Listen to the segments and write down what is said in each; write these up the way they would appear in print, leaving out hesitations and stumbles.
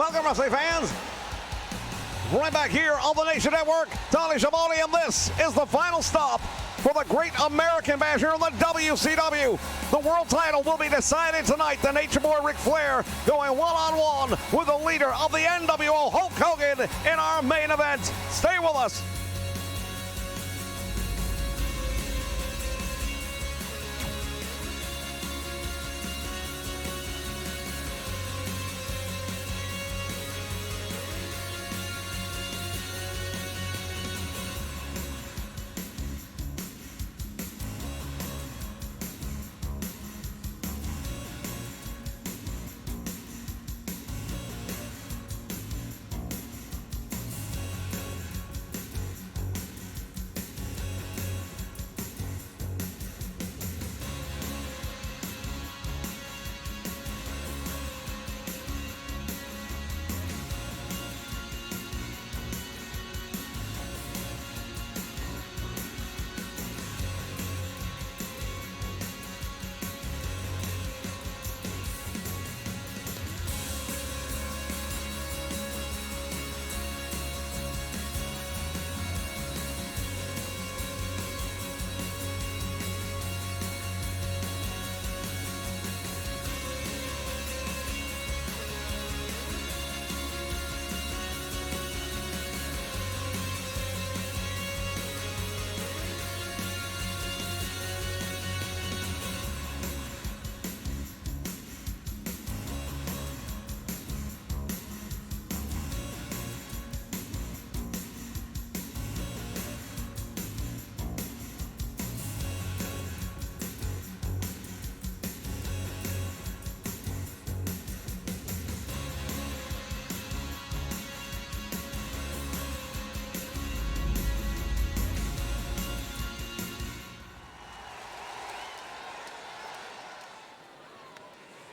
Welcome, wrestling fans. Right back here on the Nation Network, Tony Schiavone, and this is the final stop for the Great American Bash here in the WCW. The world title will be decided tonight. The Nature Boy Ric Flair going one-on-one with the leader of the NWO, Hulk Hogan, in our main event. Stay with us.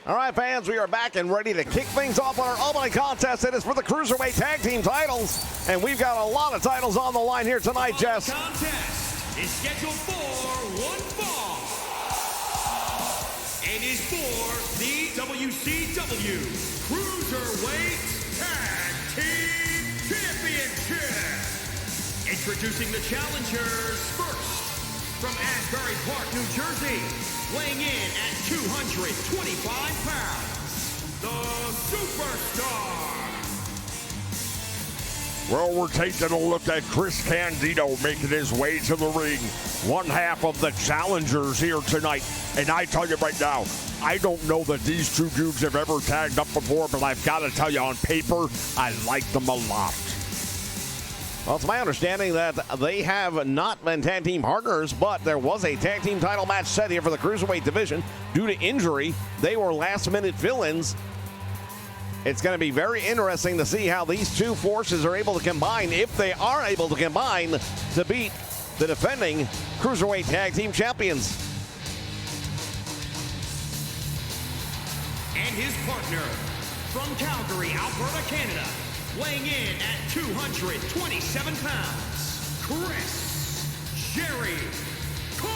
All right, fans, we are back and ready to kick things off on our opening contest. It is for the Cruiserweight Tag Team titles, and we've got a lot of titles on the line here tonight, Jess. The contest is scheduled for one fall. It is for the WCW Cruiserweight Tag Team Championship. Introducing the challengers first. From Asbury Park, New Jersey, weighing in at 225 pounds, the Superstar. Well, we're taking a look at Chris Candido making his way to the ring. One half of the challengers here tonight. And I tell you right now, I don't know that these two dudes have ever tagged up before, but I've got to tell you, on paper, I like them a lot. Well, it's my understanding that they have not been tag team partners, but there was a tag team title match set here for the Cruiserweight division. Due to injury, they were last-minute fill-ins. It's going to be very interesting to see how these two forces are able to combine, if they are able to combine, to beat the defending Cruiserweight Tag Team Champions. And his partner, from Calgary, Alberta, Canada, weighing in at 227 pounds, Chris Jericho.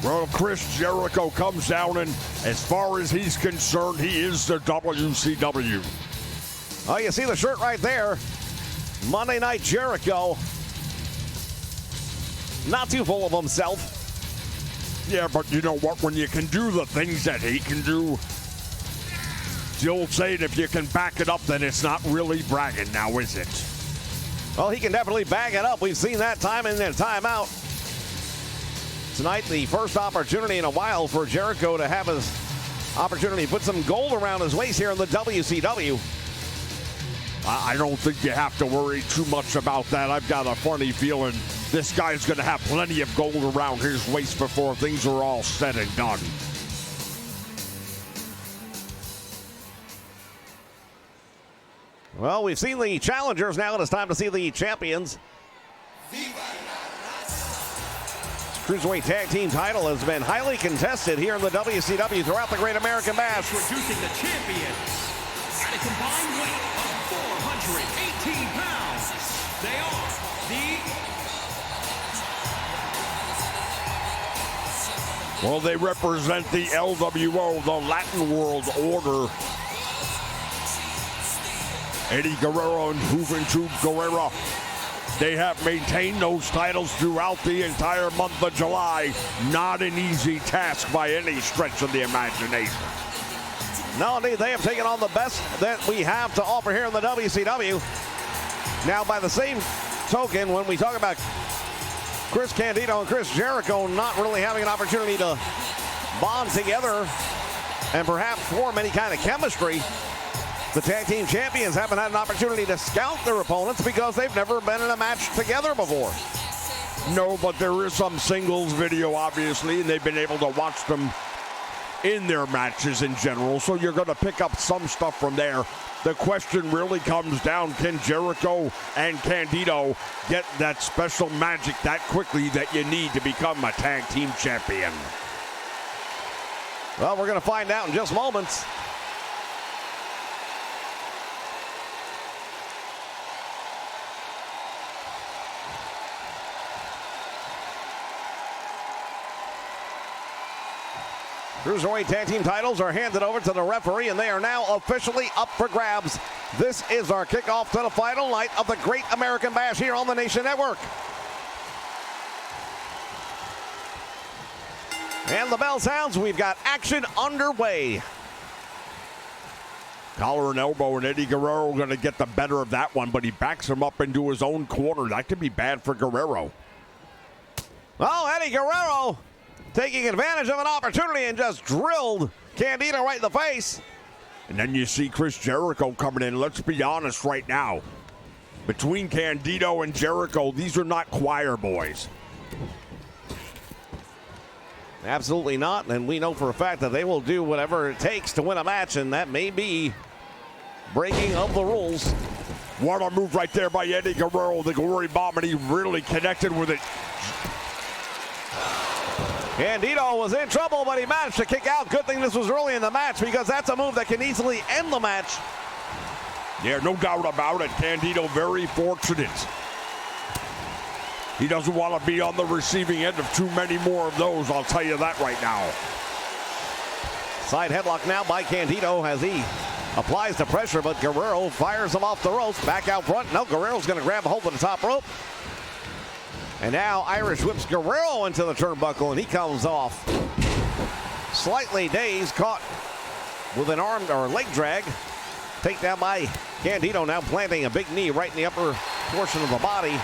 Well, Chris Jericho comes down, and as far as he's concerned, he is the WCW. Oh, you see the shirt right there. Monday Night Jericho. Not too full of himself. Yeah, but you know what? When you can do the things that he can do, the old saying, if you can back it up, then it's not really bragging now, is it? Well, he can definitely back it up. We've seen that time in and time out. Tonight, the first opportunity in a while for Jericho to have his opportunity to put some gold around his waist here in the WCW. I don't think you have to worry too much about that. I've got a funny feeling this guy's going to have plenty of gold around his waist before things are all said and done. Well, we've seen the challengers. Now it's time to see the champions. Cruiserweight Tag Team title has been highly contested here in the WCW throughout the Great American Bash. Introducing the champions at a combined weight of 418 pounds. They are the... Well, they represent the LWO, the Latin World Order. Eddie Guerrero and Juventud Guerrera. They have maintained those titles throughout the entire month of July. Not an easy task by any stretch of the imagination. No, indeed, they have taken on the best that we have to offer here in the WCW. Now, by the same token, when we talk about Chris Candido and Chris Jericho not really having an opportunity to bond together and perhaps form any kind of chemistry, the tag team champions haven't had an opportunity to scout their opponents because they've never been in a match together before. No, but there is some singles video, obviously, and they've been able to watch them in their matches in general, so you're going to pick up some stuff from there. The question really comes down, can Jericho and Candido get that special magic that quickly that you need to become a tag team champion? Well, we're going to find out in just moments. Cruiserweight tag team titles are handed over to the referee, and they are now officially up for grabs. This is our kickoff to the final night of the Great American Bash here on the Nation Network. And the bell sounds. We've got action underway. Collar and elbow, and Eddie Guerrero going to get the better of that one, but he backs him up into his own corner. That could be bad for Guerrero. Oh, Eddie Guerrero taking advantage of an opportunity and just drilled Candido right in the face. And then you see Chris Jericho coming in. Let's be honest right now. Between Candido and Jericho, these are not choir boys. Absolutely not, and we know for a fact that they will do whatever it takes to win a match, and that may be breaking of the rules. What a move right there by Eddie Guerrero, the glory bomb, and he really connected with it. Candido was in trouble, but he managed to kick out. Good thing this was early in the match, because that's a move that can easily end the match. Yeah, no doubt about it. Candido very fortunate. He doesn't want to be on the receiving end of too many more of those, I'll tell you that right now. Side headlock now by Candido as he applies the pressure, but Guerrero fires him off the ropes. Back out front. No, Guerrero's going to grab a hold of the top rope. And now Irish whips Guerrero into the turnbuckle, and he comes off slightly dazed, caught with an arm or leg drag. Takedown by Candido, now planting a big knee right in the upper portion of the body.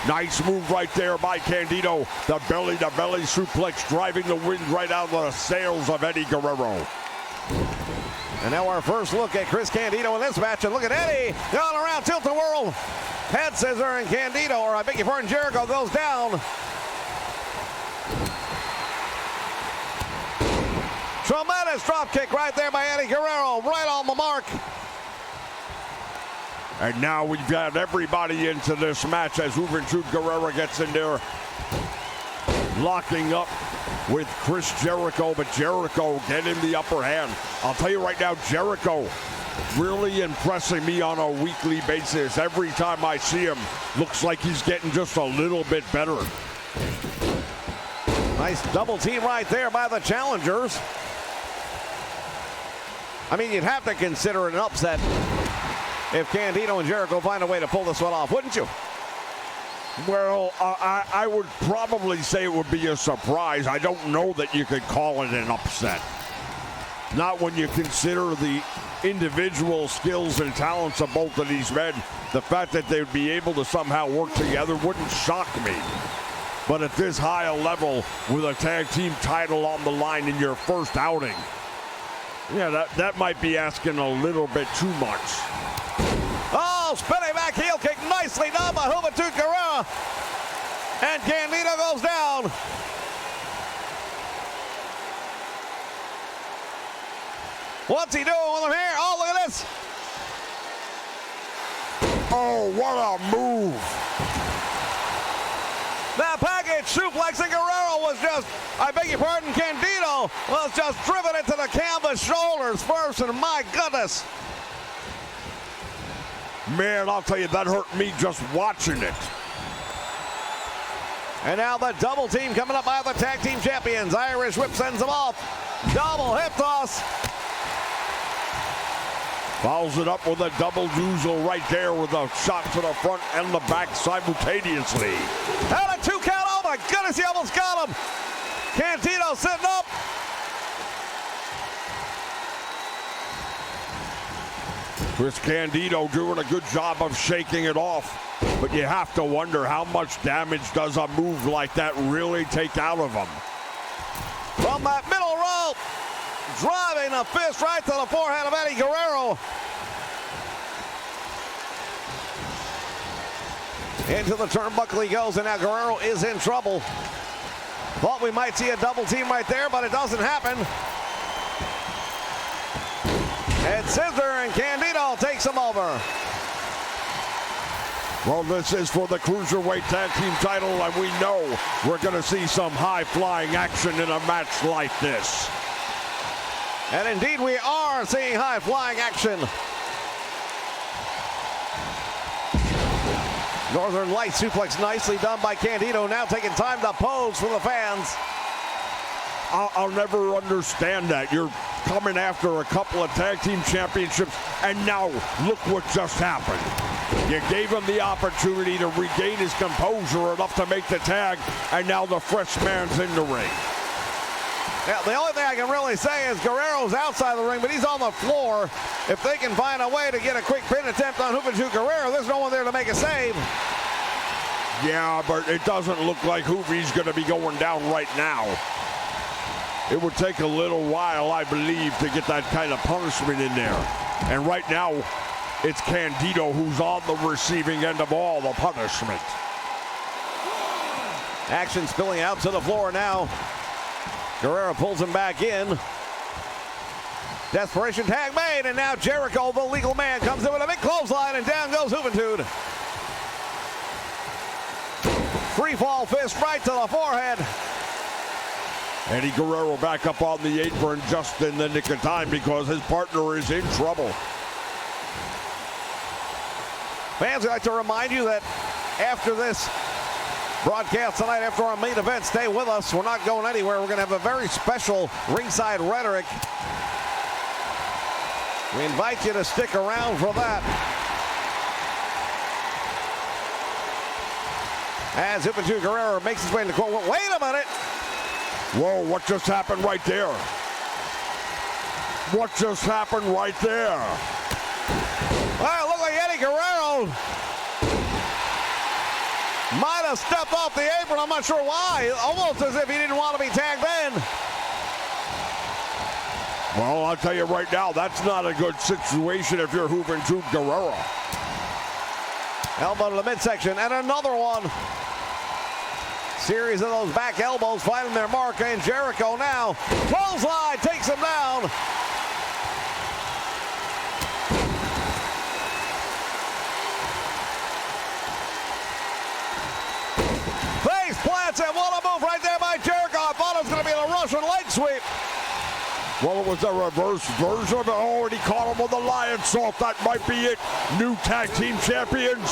Nice move right there by Candido. The belly-to-belly suplex driving the wind right out of the sails of Eddie Guerrero. And now our first look at Chris Candido in this match. And look at Eddie going around tilt-a-whirl. Head scissor, and Candido, or I beg your pardon, Jericho goes down. Tremendous drop kick right there by Eddie Guerrero, right on the mark. And now we've got everybody into this match as Juventud Guerrera gets in there, locking up with Chris Jericho, but Jericho getting the upper hand. I'll tell you right now, Jericho really impressing me on a weekly basis. Every time I see him, looks like he's getting just a little bit better. Nice double team right there by the challengers. I mean, you'd have to consider it an upset if Candido and Jericho find a way to pull this one off, wouldn't you? Well, I would probably say it would be a surprise. I don't know that you could call it an upset. Not when you consider the individual skills and talents of both of these men. The fact that they would be able to somehow work together wouldn't shock me. But at this high a level, with a tag team title on the line in your first outing, yeah, that might be asking a little bit too much. Oh, spinning back heel kick nicely done by Juventud Guerrera. And Candido goes down. What's he doing with him here? Oh, look at this. Oh, what a move. That package suplex, and Guerrero was just, I beg your pardon, Candido was just driven into the canvas shoulders first, and my goodness. Man, I'll tell you, that hurt me just watching it. And now the double team coming up by the tag team champions. Irish whip sends them off. Double hip toss. Follows it up with a double doozle right there with a shot to the front and the back simultaneously. And a 2 count. Oh my goodness, he almost got him. Candido sitting up. Chris Candido doing a good job of shaking it off. But you have to wonder how much damage does a move like that really take out of him. From that middle rope, driving a fist right to the forehead of Eddie Guerrero. Into the turnbuckle he goes, and now Guerrero is in trouble. Thought we might see a double team right there, but it doesn't happen. And Scissor and Candido takes him over. Well, this is for the Cruiserweight Tag Team title, and we know we're going to see some high-flying action in a match like this. And indeed, we are seeing high-flying action. Northern Light suplex nicely done by Candido, now taking time to pose for the fans. I'll never understand that. You're coming after a couple of tag team championships, and now look what just happened. You gave him the opportunity to regain his composure enough to make the tag, and now the fresh man's in the ring. Yeah, the only thing I can really say is Guerrero's outside the ring, but he's on the floor. If they can find a way to get a quick pin attempt on Juventud Guerrero, there's no one there to make a save. Yeah, but it doesn't look like Juvi's going to be going down right now. It would take a little while, I believe, to get that kind of punishment in there. And right now, it's Candido who's on the receiving end of all the punishment. Action spilling out to the floor now. Guerrero pulls him back in. Desperation tag made, and now Jericho, the legal man, comes in with a big clothesline, and down goes Juventud. Free fall fist right to the forehead. Eddie Guerrero back up on the apron just in the nick of time because his partner is in trouble. Fans, I'd like to remind you that after this broadcast tonight, after our main event, stay with us. We're not going anywhere. We're going to have a very special ringside rhetoric. We invite you to stick around for that. As Juventud Guerrero makes his way in the corner. Wait a minute. Whoa, what just happened right there? What just happened right there? Well, it looked like Eddie Guerrero might have stepped off the apron. I'm not sure why. Almost as if he didn't want to be tagged in. Well, I'll tell you right now, that's not a good situation if you're Juventud Guerrero. Elbow to the midsection, and another one. Series of those back elbows finding their mark, and Jericho now. Clothesline takes him down. Face plants, and what a move right there by Jericho. I thought it was going to be the Russian leg sweep. Well, it was a reverse version of it. Oh, and he caught him with the lion salt. That might be it. New tag team champions.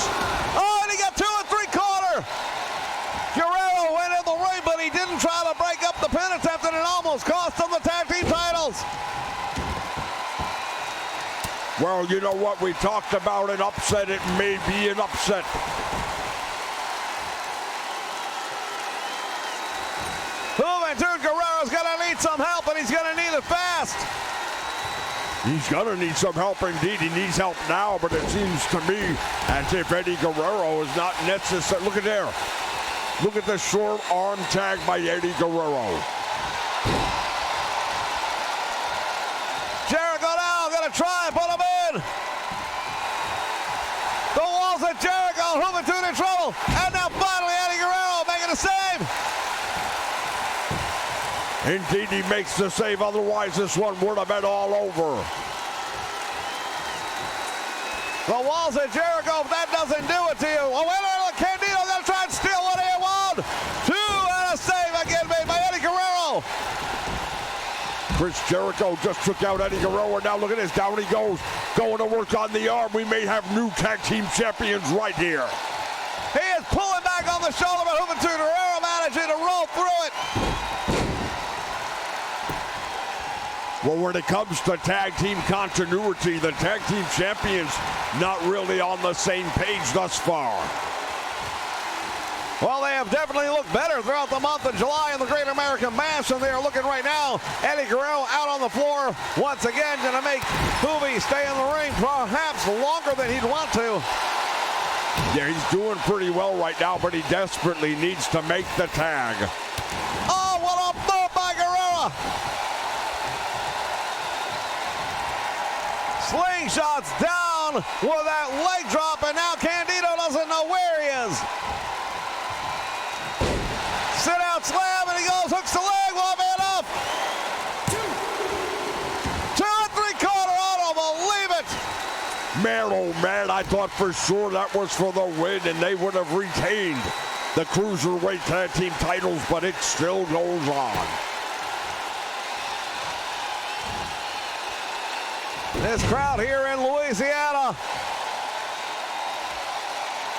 Oh, and he got 2 3/4. Guerrero went in the ring, but he didn't try to break up the pin attempt, and it almost cost him the tag team titles. Well, you know what? We talked about an upset. It may be an upset. Juventud Guerrero's going to need some help, and he's going to need it fast. He's going to need some help indeed. He needs help now, but it seems to me as if Eddie Guerrero is not necessary. Look at there. Look at the short arm tag by Eddie Guerrero. Jericho now going to try and put him in. The walls of Jericho. Juventud in trouble. And now finally Eddie Guerrero making a save. Indeed, he makes the save. Otherwise, this one would have been all over. The walls of Jericho, that doesn't do it to you. Oh, wait a minute, Candido going to try and steal one here. 1, 2, and a save again made by Eddie Guerrero. Chris Jericho just took out Eddie Guerrero, and now look at this. Down he goes, going to work on the arm. We may have new tag team champions right here. He is pulling back on the shoulder, but Juventud Guerrero managing to roll through it. Well, when it comes to tag team continuity, the tag team champions not really on the same page thus far. Well, they have definitely looked better throughout the month of July in the Great American Bash, and they are looking right now. Eddie Guerrero out on the floor once again, going to make Juvi stay in the ring perhaps longer than he'd want to. Yeah, he's doing pretty well right now, but he desperately needs to make the tag. Oh, what a move by Guerrero! Slingshots down with that leg drop, and now Candido doesn't know where he is. Sit out slam, and he goes, hooks the leg, one man up. 2 3/4, I don't believe it. Man, oh man, I thought for sure that was for the win, and they would have retained the Cruiserweight Tag Team titles, but it still goes on. This crowd here in Louisiana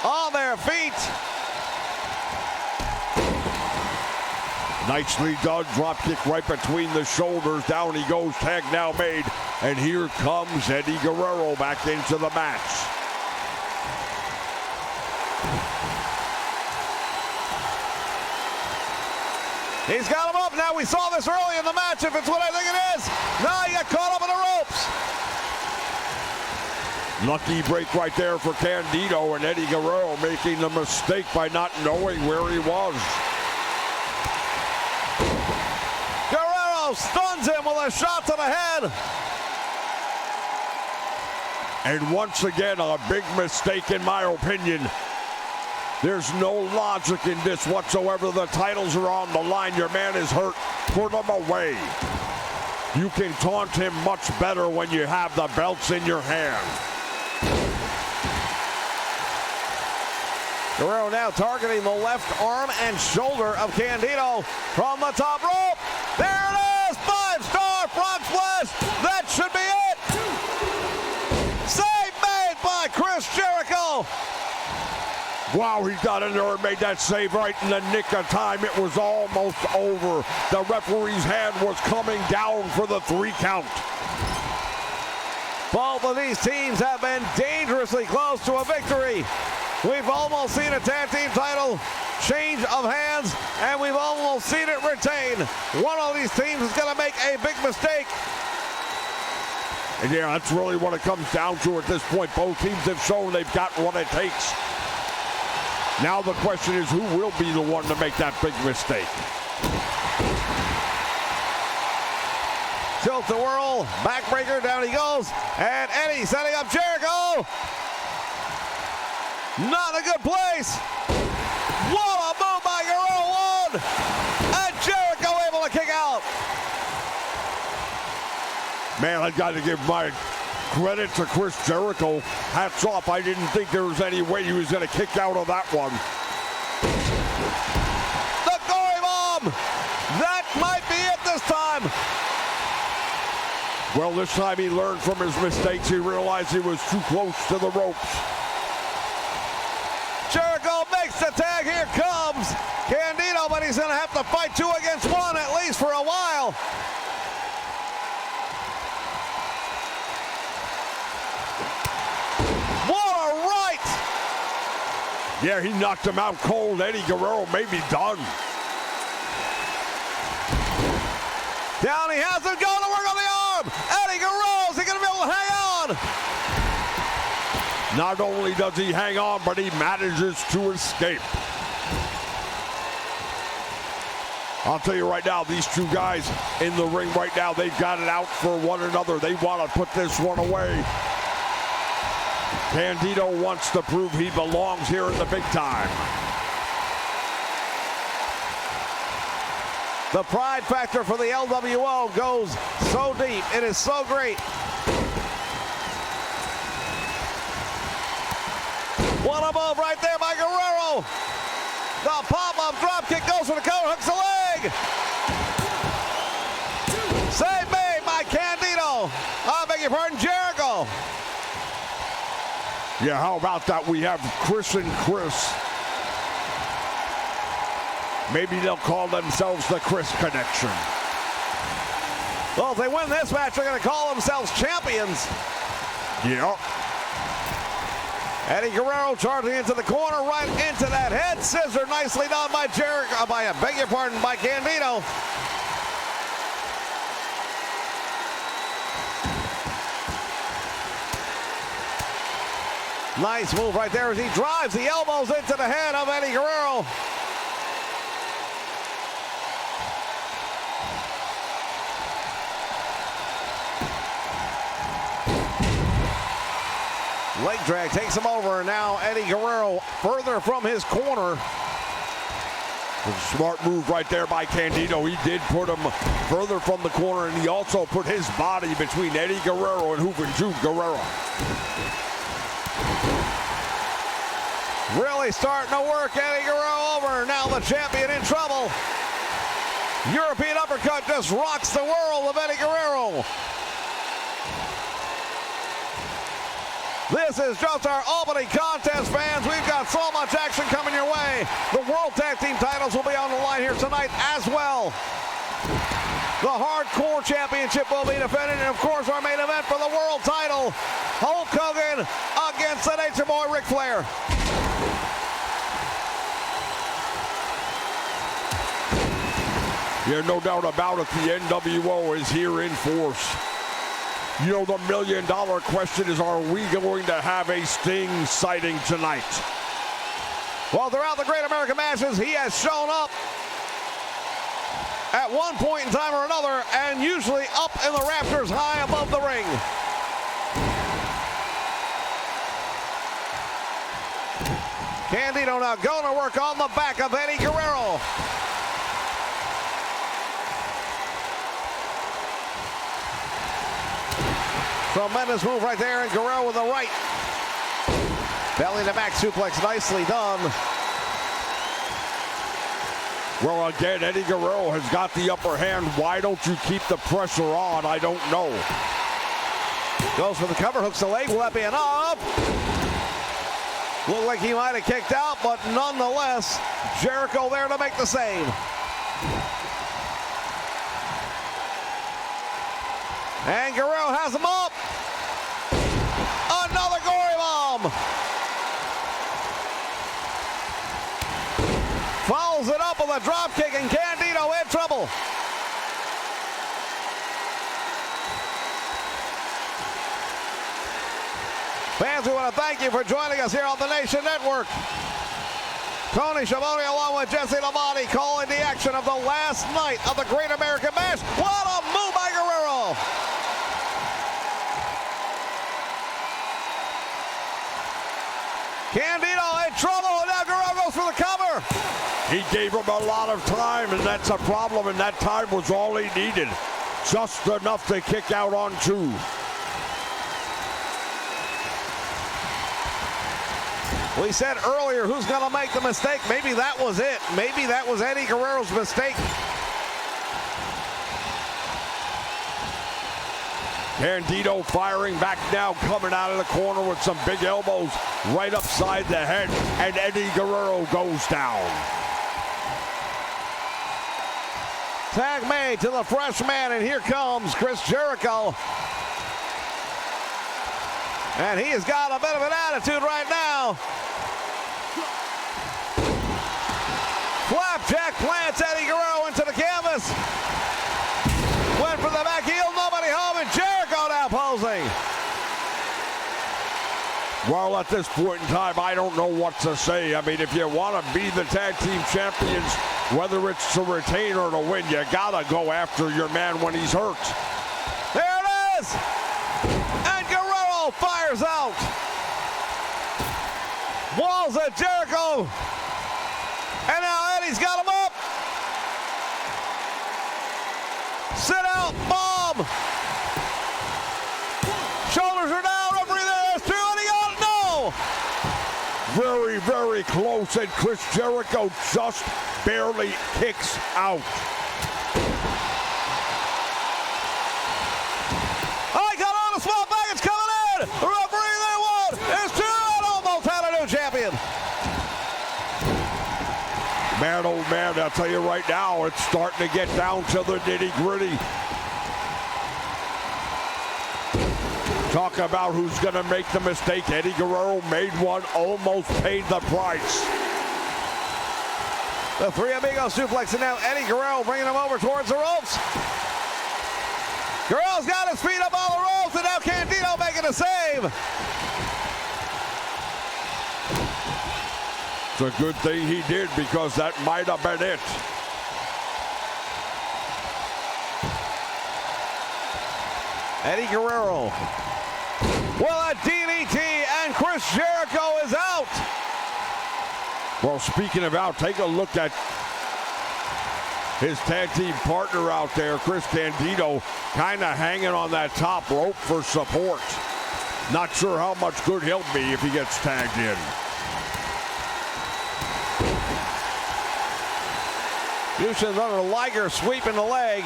on their feet. Nicely done, drop kick right between the shoulders. Down he goes, tag now made. And here comes Eddie Guerrero back into the match. He's got him up now. We saw this early in the match, if it's what I think it is. Now he got caught up in the ropes. Lucky break right there for Candido, and Eddie Guerrero making the mistake by not knowing where he was. Stuns him with a shot to the head. And once again, a big mistake in my opinion. There's no logic in this whatsoever. The titles are on the line. Your man is hurt. Put him away. You can taunt him much better when you have the belts in your hand. Guerrero now targeting the left arm and shoulder of Candido from the top rope. There it is. 5-star frog splash. That should be it. Save made by Chris Jericho. Wow, he got in there and made that save right in the nick of time. It was almost over. The referee's hand was coming down for the 3 count. Both of these teams have been dangerously close to a victory. We've almost seen a tag team title change of hands, and we've almost seen it retained. One of these teams is going to make a big mistake. And yeah, that's really what it comes down to at this point. Both teams have shown they've got what it takes. Now the question is, who will be the one to make that big mistake? Tilt the whirl, backbreaker, down he goes, and Eddie setting up Jericho. Not a good place. What a move by Guerrero, and Jericho able to kick out. Man, I got to give my credit to Chris Jericho. Hats off. I didn't think there was any way he was going to kick out of that one. The Gory Bomb. That might be it this time. Well, this time he learned from his mistakes. He realized he was too close to the ropes. Jericho makes the tag. Here comes Candido, but he's going to have to fight 2 against 1 at least for a while. What a right! Yeah, he knocked him out cold. Eddie Guerrero may be done. Down he has it, going to work on the arm. Eddie Guerrero, is he going to be able to hang on? Not only does he hang on, but he manages to escape. I'll tell you right now, these two guys in the ring right now, they've got it out for one another. They want to put this one away. Candido wants to prove he belongs here in the big time. The pride factor for the LWO goes so deep. It is so great. What a move right there by Guerrero. The pop-up dropkick goes for the cover, hooks the leg. Save made by Candido. I beg your pardon, Jericho. Yeah, how about that? We have Chris and Chris. Maybe they'll call themselves the Chris Connection. Well, if they win this match, they're going to call themselves champions. Yeah. Eddie Guerrero charging into the corner, right into that head scissor. Nicely done by Jericho. By Candido. Nice move right there as he drives the elbows into the head of Eddie Guerrero. Leg drag takes him over, and now Eddie Guerrero further from his corner. Smart move right there by Candido. He did put him further from the corner, and he also put his body between Eddie Guerrero and Juventud Guerrero. Really starting to work Eddie Guerrero over. Now the champion in trouble. European uppercut just rocks the world of Eddie Guerrero. This is just our opening contest, fans. We've got so much action coming your way. The World Tag Team titles will be on the line here tonight as well. The Hardcore Championship will be defended, and of course our main event for the world title, Hulk Hogan against the Nature Boy Ric Flair. Yeah, no doubt about it, the NWO is here in force. You know, the million-dollar question is, are we going to have a Sting sighting tonight? Well, throughout the Great American Matches, he has shown up at one point in time or another, and usually up in the rafters high above the ring. Candido now going to work on the back of Eddie Guerrero. Tremendous move right there, and Guerrero with the right. Belly to back suplex, nicely done. Well, again, Eddie Guerrero has got the upper hand. Why don't you keep the pressure on? I don't know. Goes for the cover, hooks the leg. Will that be enough? Looked like he might have kicked out, but nonetheless, Jericho there to make the save. And Guerrero has him up. Another gory bomb. Follows it up with a drop kick, and Candido in trouble. Fans, we want to thank you for joining us here on the Nation Network. Tony Schiavone along with Jesse Lamont calling the action of the last night of the Great American Bash. What a move by Guerrero! Candido in trouble, and now Guerrero goes for the cover. He gave him a lot of time, and that's a problem, and that time was all he needed. Just enough to kick out on two. We said earlier, who's going to make the mistake? Maybe that was it. Maybe that was Eddie Guerrero's mistake. Candido firing back now, coming out of the corner with some big elbows right upside the head, and Eddie Guerrero goes down. Tag made to the fresh man, and here comes Chris Jericho. And he has got a bit of an attitude right now. Flapjack plants Eddie Guerrero into the canvas. Went for the back heel, nobody home, and Jericho now posing. Well, at this point in time, I don't know what to say. I mean, if you want to be the tag team champions, whether it's to retain or to win, you gotta go after your man when he's hurt. There it is! And Guerrero fires out. Walls at Jericho. And now Eddie's got him up. Sit out, bomb. Shoulders are down, referee there's two, and he got it, no. Very, very close, and Chris Jericho just barely kicks out. I got on a small package coming in. The referee there won. It's two, and almost had a new champion. Man, oh man, I'll tell you right now, it's starting to get down to the nitty-gritty. Talk about who's going to make the mistake. Eddie Guerrero made one, almost paid the price. The Three Amigos suplex, and now Eddie Guerrero bringing him over towards the ropes. Guerrero's got his feet up on the ropes, and now Candido making a save. It's a good thing he did, because that might have been it. Eddie Guerrero. Well, a DDT, and Chris Jericho is out. Well, speaking of out, take a look at his tag team partner out there, Chris Candido, kind of hanging on that top rope for support. Not sure how much good he'll be if he gets tagged in. Houston's under Liger, sweeping the leg.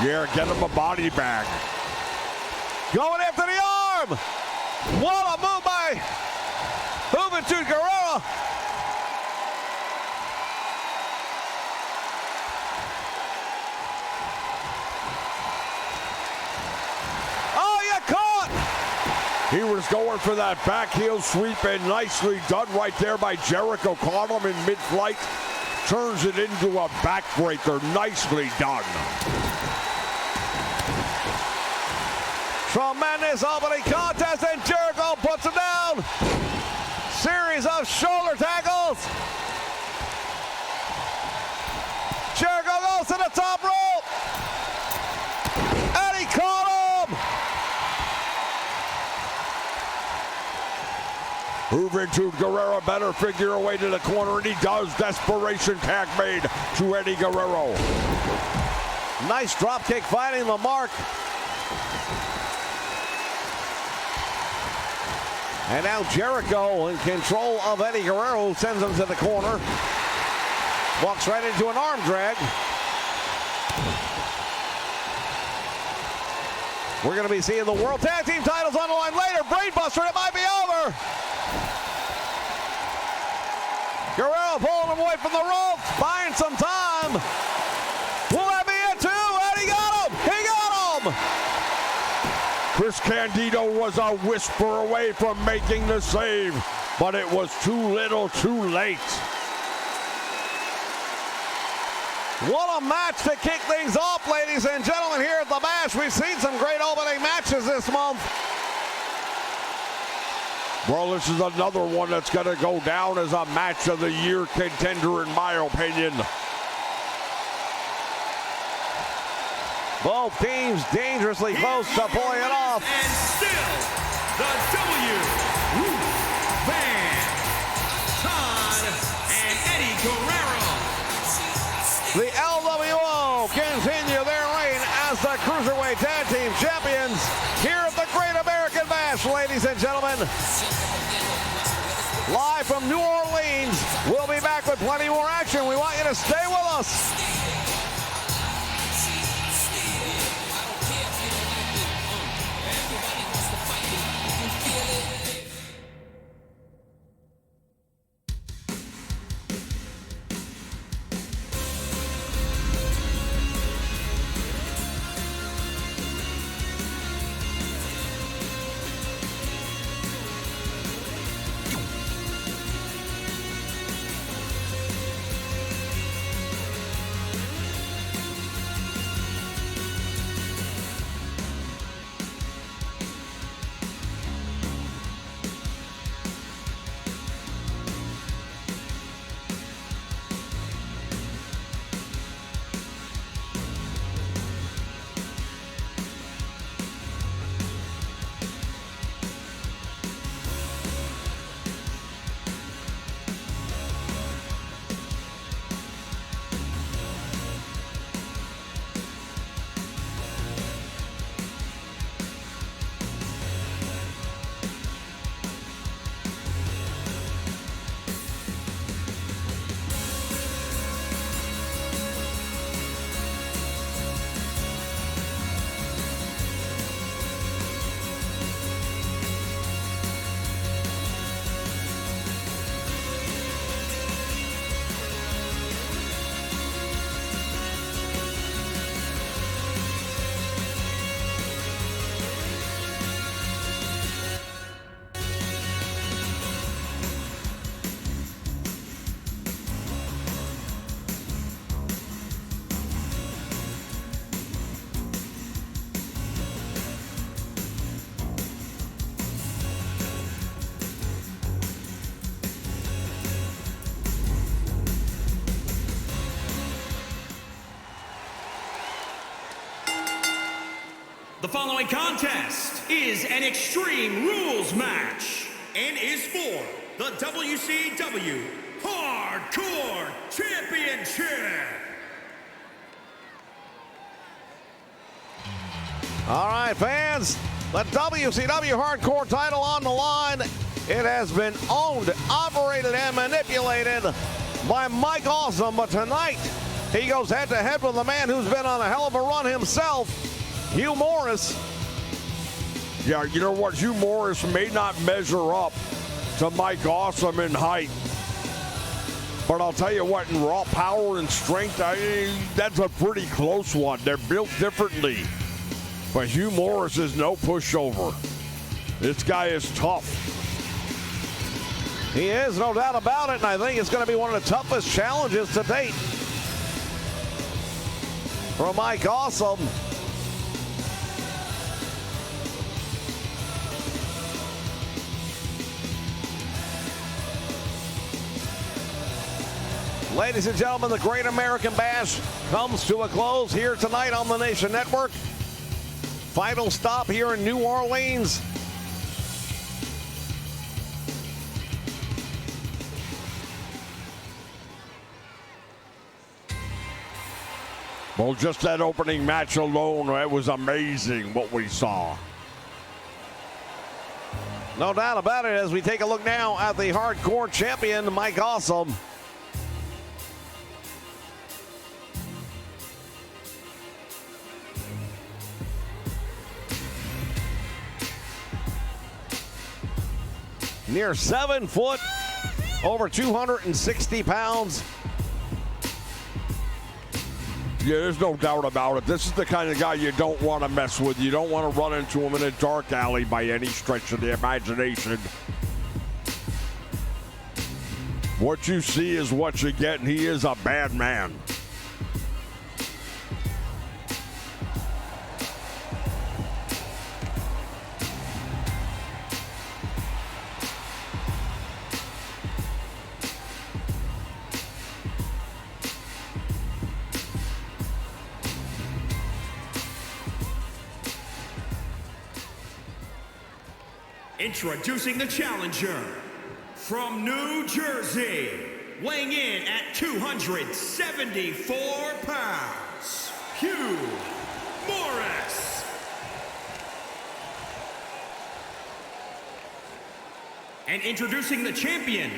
Yeah, get him a body bag. Going after the arm. What a move by Juventud Guerrero. Oh, you caught. He was going for that back heel sweep, and nicely done right there by Jericho. Caught him in mid-flight. Turns it into a backbreaker. Nicely done. Tremendous opening contest, and Jericho puts him down. Series of shoulder tackles. Jericho goes to the top rope. And he caught him. Juventud Guerrero better figure a way to the corner, and he does. Desperation tag made to Eddie Guerrero. Nice drop kick finding the mark. And now Jericho in control of Eddie Guerrero, sends him to the corner. Walks right into an arm drag. We're going to be seeing the World Tag Team titles on the line later. Brainbuster, it might be over. Guerrero pulling him away from the ropes, buying some time. Will that be it too? And he got him! He got him! Chris Candido was a whisper away from making the save, but it was too little, too late. What a match to kick things off, ladies and gentlemen, here at the Bash. We've seen some great opening matches this month. Well, this is another one that's going to go down as a match of the year contender, in my opinion. Both teams dangerously close to pulling it off. And still, the Van Todd and Eddie Guerrero. The LWO continue their reign as the Cruiserweight Tag Team Champions here at the Great American Bash, ladies and gentlemen. Live from New Orleans, we'll be back with plenty more action. We want you to stay with us. The following contest is an Extreme Rules match and is for the WCW Hardcore Championship. All right, fans, the WCW Hardcore title on the line. It has been owned, operated, and manipulated by Mike Awesome, but tonight he goes head-to-head with the man who's been on a hell of a run himself, Hugh Morris. Yeah, you know what? Hugh Morris may not measure up to Mike Awesome in height, but I'll tell you what, in raw power and strength, that's a pretty close one. They're built differently, but Hugh Morris is no pushover. This guy is tough. He is, no doubt about it, and I think it's going to be one of the toughest challenges to date for Mike Awesome. Ladies and gentlemen, the Great American Bash comes to a close here tonight on the Nation Network. Final stop here in New Orleans. Well, just that opening match alone, it was amazing what we saw. No doubt about it, as we take a look now at the Hardcore Champion, Mike Awesome. Near 7 foot, over 260 pounds. Yeah, there's no doubt about it. This is the kind of guy you don't want to mess with. You don't want to run into him in a dark alley by any stretch of the imagination. What you see is what you get, and he is a bad man. Introducing the challenger from New Jersey, weighing in at 274 pounds, Hugh Morris. And introducing the champion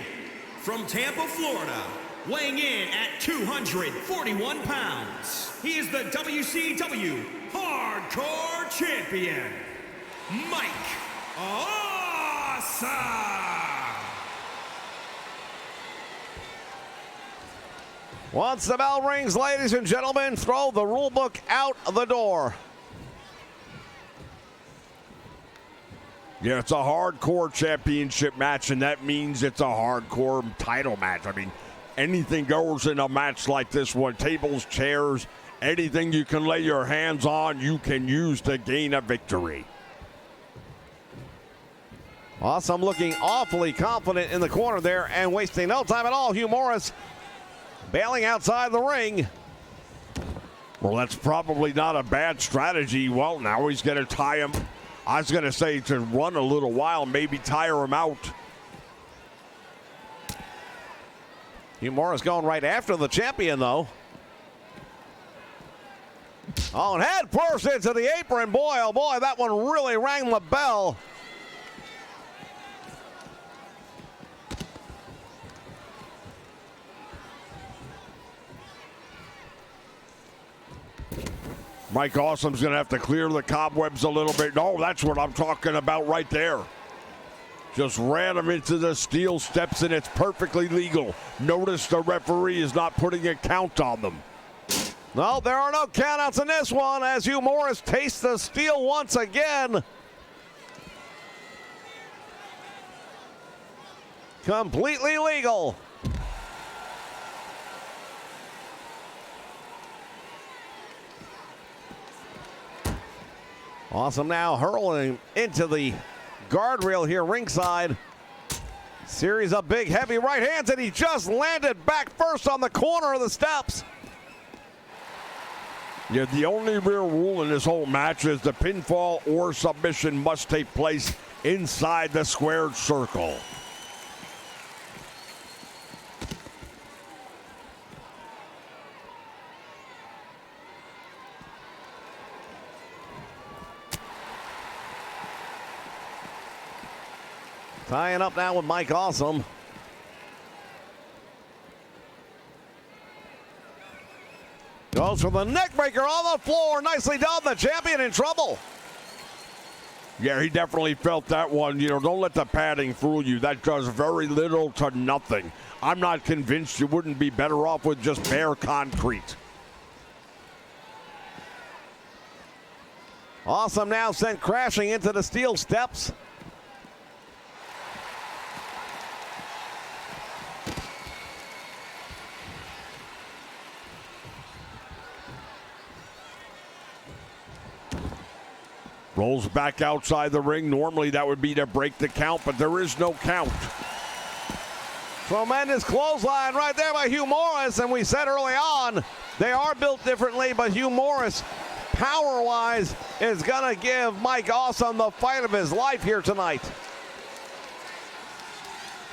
from Tampa, Florida, weighing in at 241 pounds. He is the WCW Hardcore Champion, Mike Awesome. Once the bell rings, ladies and gentlemen, throw the rule book out the door. Yeah, it's a hardcore championship match, and that means it's a hardcore title match. I mean, anything goes in a match like this one. Tables, chairs, anything you can lay your hands on, you can use to gain a victory. Awesome looking awfully confident in the corner there and wasting no time at all. Hugh Morris bailing outside the ring. Well, that's probably not a bad strategy. Well, now he's going to tie him. I was going to say to run a little while, maybe tire him out. Hugh Morris going right after the champion, though. Oh, and head first into the apron. Boy, oh boy, that one really rang the bell. Mike Awesome's going to have to clear the cobwebs a little bit. No, that's what I'm talking about right there. Just ran him into the steel steps, and it's perfectly legal. Notice the referee is not putting a count on them. No, there are no countouts in this one as Hugh Morris tastes the steel once again. Completely legal. Awesome now hurling into the guardrail here ringside. Series of big heavy right hands, and he just landed back first on the corner of the steps. Yeah, the only real rule in this whole match is the pinfall or submission must take place inside the squared circle. Tying up now with Mike Awesome. Goes for the neck breaker on the floor. Nicely done. The champion in trouble. Yeah, he definitely felt that one. You know, don't let the padding fool you. That does very little to nothing. I'm not convinced you wouldn't be better off with just bare concrete. Awesome now sent crashing into the steel steps. Rolls back outside the ring. Normally that would be to break the count, but there is no count. Tremendous clothesline right there by Hugh Morris, and we said early on, they are built differently, but Hugh Morris, power-wise, is gonna give Mike Awesome the fight of his life here tonight.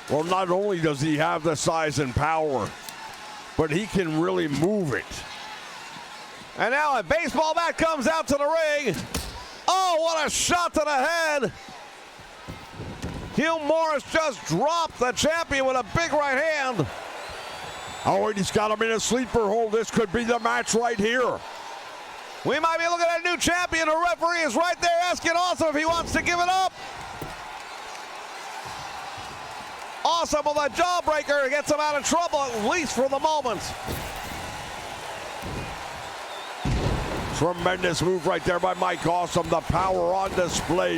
Well, not only does he have the size and power, but he can really move it. And now a baseball bat comes out to the ring. Oh, what a shot to the head. Hugh Morris just dropped the champion with a big right hand. Oh, and he's got him in a sleeper hold. This could be the match right here. We might be looking at a new champion. The referee is right there asking Awesome if he wants to give it up. Awesome with a jawbreaker gets him out of trouble, at least for the moment. Tremendous move right there by Mike Awesome. The power on display.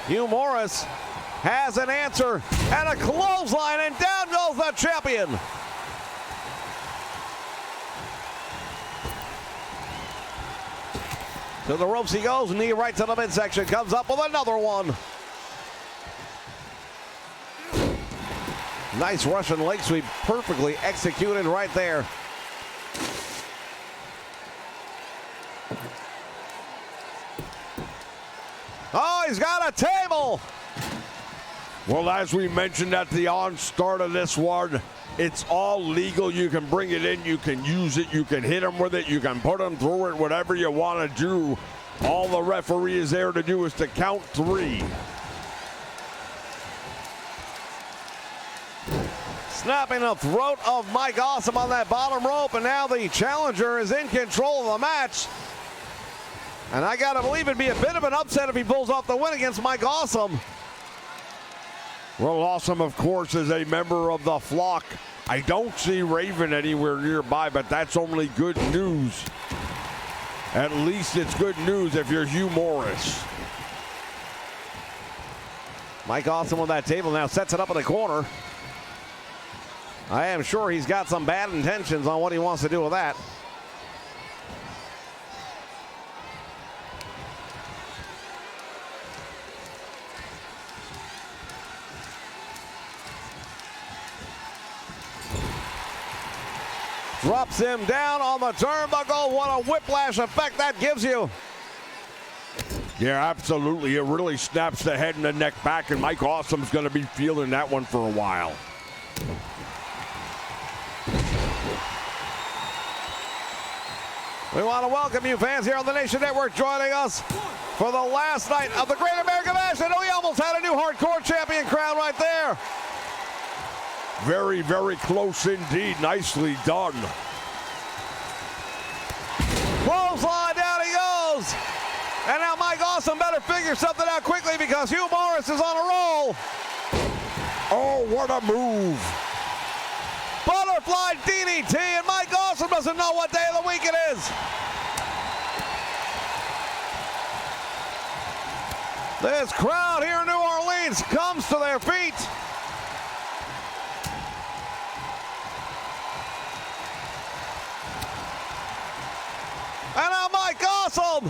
Hugh Morris has an answer and a clothesline, and down goes the champion. To the ropes he goes, knee right to the midsection, comes up with another one. Nice Russian leg sweep, perfectly executed right there. Oh, he's got a table. Well, as we mentioned at the onstart of this one, it's all legal. You can bring it in, you can use it, you can hit him with it, you can put him through it, whatever you want to do. All the referee is there to do is to count three. Snapping the throat of Mike Awesome on that bottom rope, and now the challenger is in control of the match. And I gotta believe it'd be a bit of an upset if he pulls off the win against Mike Awesome. Well, Awesome, of course, is a member of the flock. I don't see Raven anywhere nearby, but that's only good news. At least it's good news if you're Hugh Morris. Mike Awesome on that table now sets it up in the corner. I am sure he's got some bad intentions on what he wants to do with that. Drops him down on the turnbuckle. What a whiplash effect that gives you. Yeah, absolutely. It really snaps the head and the neck back, and Mike Awesome's going to be feeling that one for a while. We want to welcome you fans here on the Nation Network joining us for the last night of the Great American Bash. And we almost had a new hardcore champion crown right there. Very, very close indeed. Nicely done. Clothesline, down he goes. And now Mike Awesome better figure something out quickly because Hugh Morris is on a roll. Oh, what a move. Butterfly DDT, and Mike Awesome doesn't know what day of the week it is. This crowd here in New Orleans comes to their feet. And now Mike Awesome.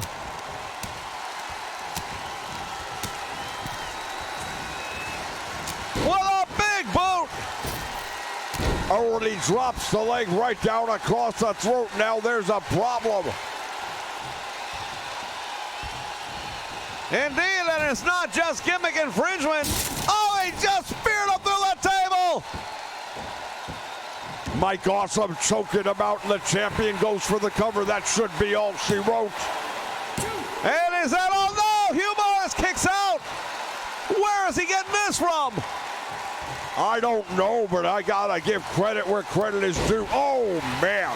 With a big boot. Oh, and he drops the leg right down across the throat. Now there's a problem. Indeed, and it's not just gimmick infringement. Oh, he just speared up through the table. Mike Awesome choking him out, and the champion goes for the cover. That should be all she wrote. And is that all? No, Hugh Morris kicks out. Where is he getting this from? I don't know, but I gotta give credit where credit is due. Oh, man.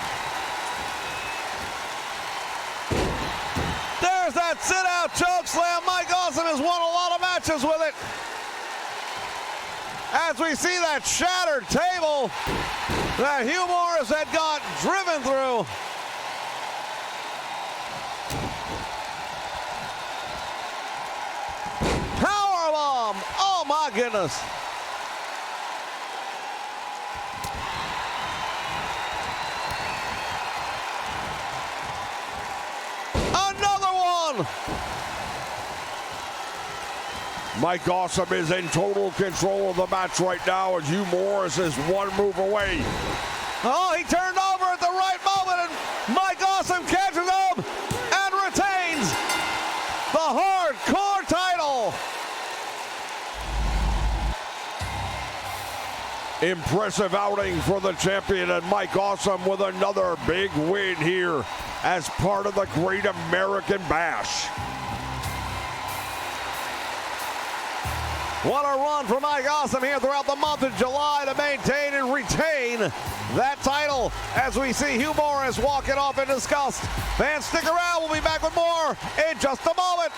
There's that sit-out choke slam. Mike Awesome has won a lot of matches with it. As we see that shattered table that Hugh Morris had got driven through. Powerbomb! Oh my goodness! Another one! Mike Awesome is in total control of the match right now as Hugh Morris is one move away. Oh, he turned over at the right moment, and Mike Awesome catches him and retains the Hardcore title. Impressive outing for the champion, and Mike Awesome with another big win here as part of the Great American Bash. What a run for Mike Awesome here throughout the month of July to maintain and retain that title as we see Hugh Morris walking off in disgust. Fans, stick around. We'll be back with more in just a moment.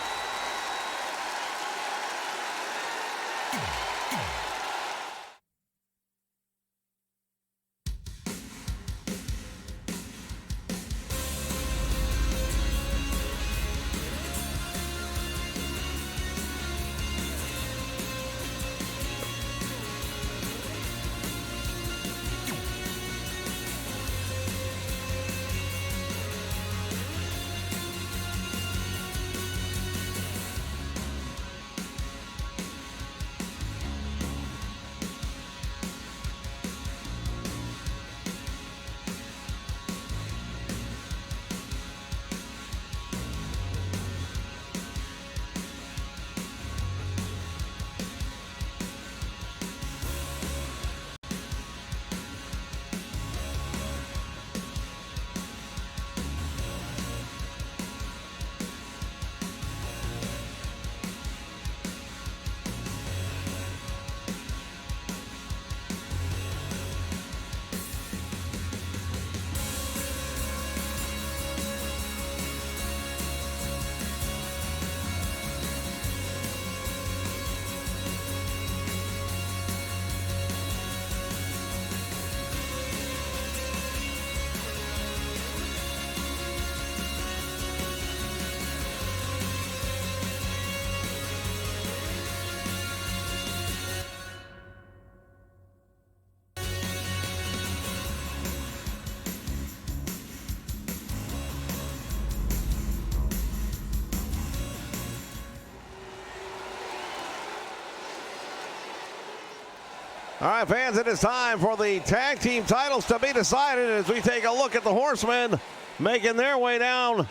All right, fans, it is time for the tag team titles to be decided as we take a look at the Horsemen making their way down.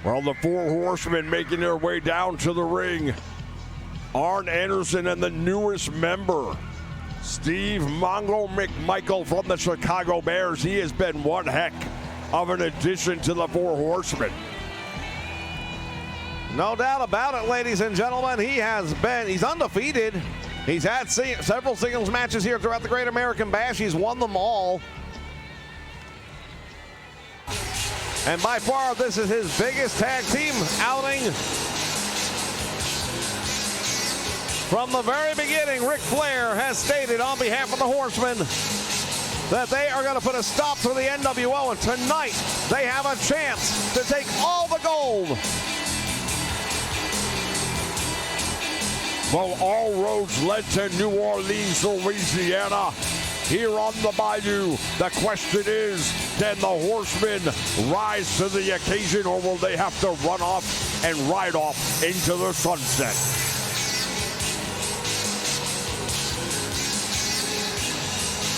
Well, the four horsemen making their way down to the ring. Arn Anderson and the newest member, Steve Mongo McMichael from the Chicago Bears. He has been one heck of an addition to the four horsemen. No doubt about it, ladies and gentlemen. He's undefeated. He's had several singles matches here throughout the Great American Bash. He's won them all. And by far, this is his biggest tag team outing. From the very beginning, Ric Flair has stated on behalf of the Horsemen that they are going to put a stop to the NWO, and tonight they have a chance to take all the gold. Well, all roads led to New Orleans, Louisiana. Here on the Bayou, the question is, can the Horsemen rise to the occasion, or will they have to run off and ride off into the sunset?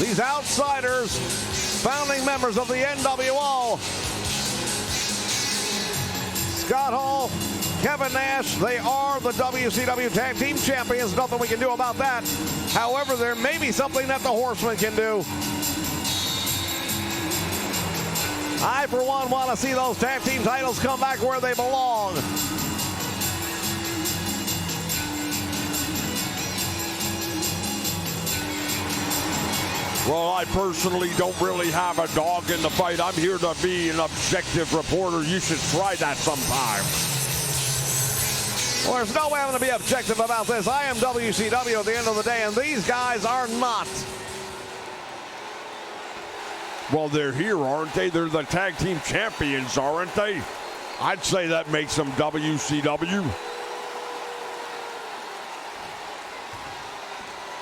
These outsiders, founding members of the NWO, Scott Hall, Kevin Nash, they are the WCW Tag Team Champions. Nothing we can do about that. However, there may be something that the Horsemen can do. I, for one, want to see those tag team titles come back where they belong. Well, I personally don't really have a dog in the fight. I'm here to be an objective reporter. You should try that sometime. Well, there's no way I'm going to be objective about this. I am WCW at the end of the day, and these guys are not. Well, they're here, aren't they? They're the tag team champions, aren't they? I'd say that makes them WCW.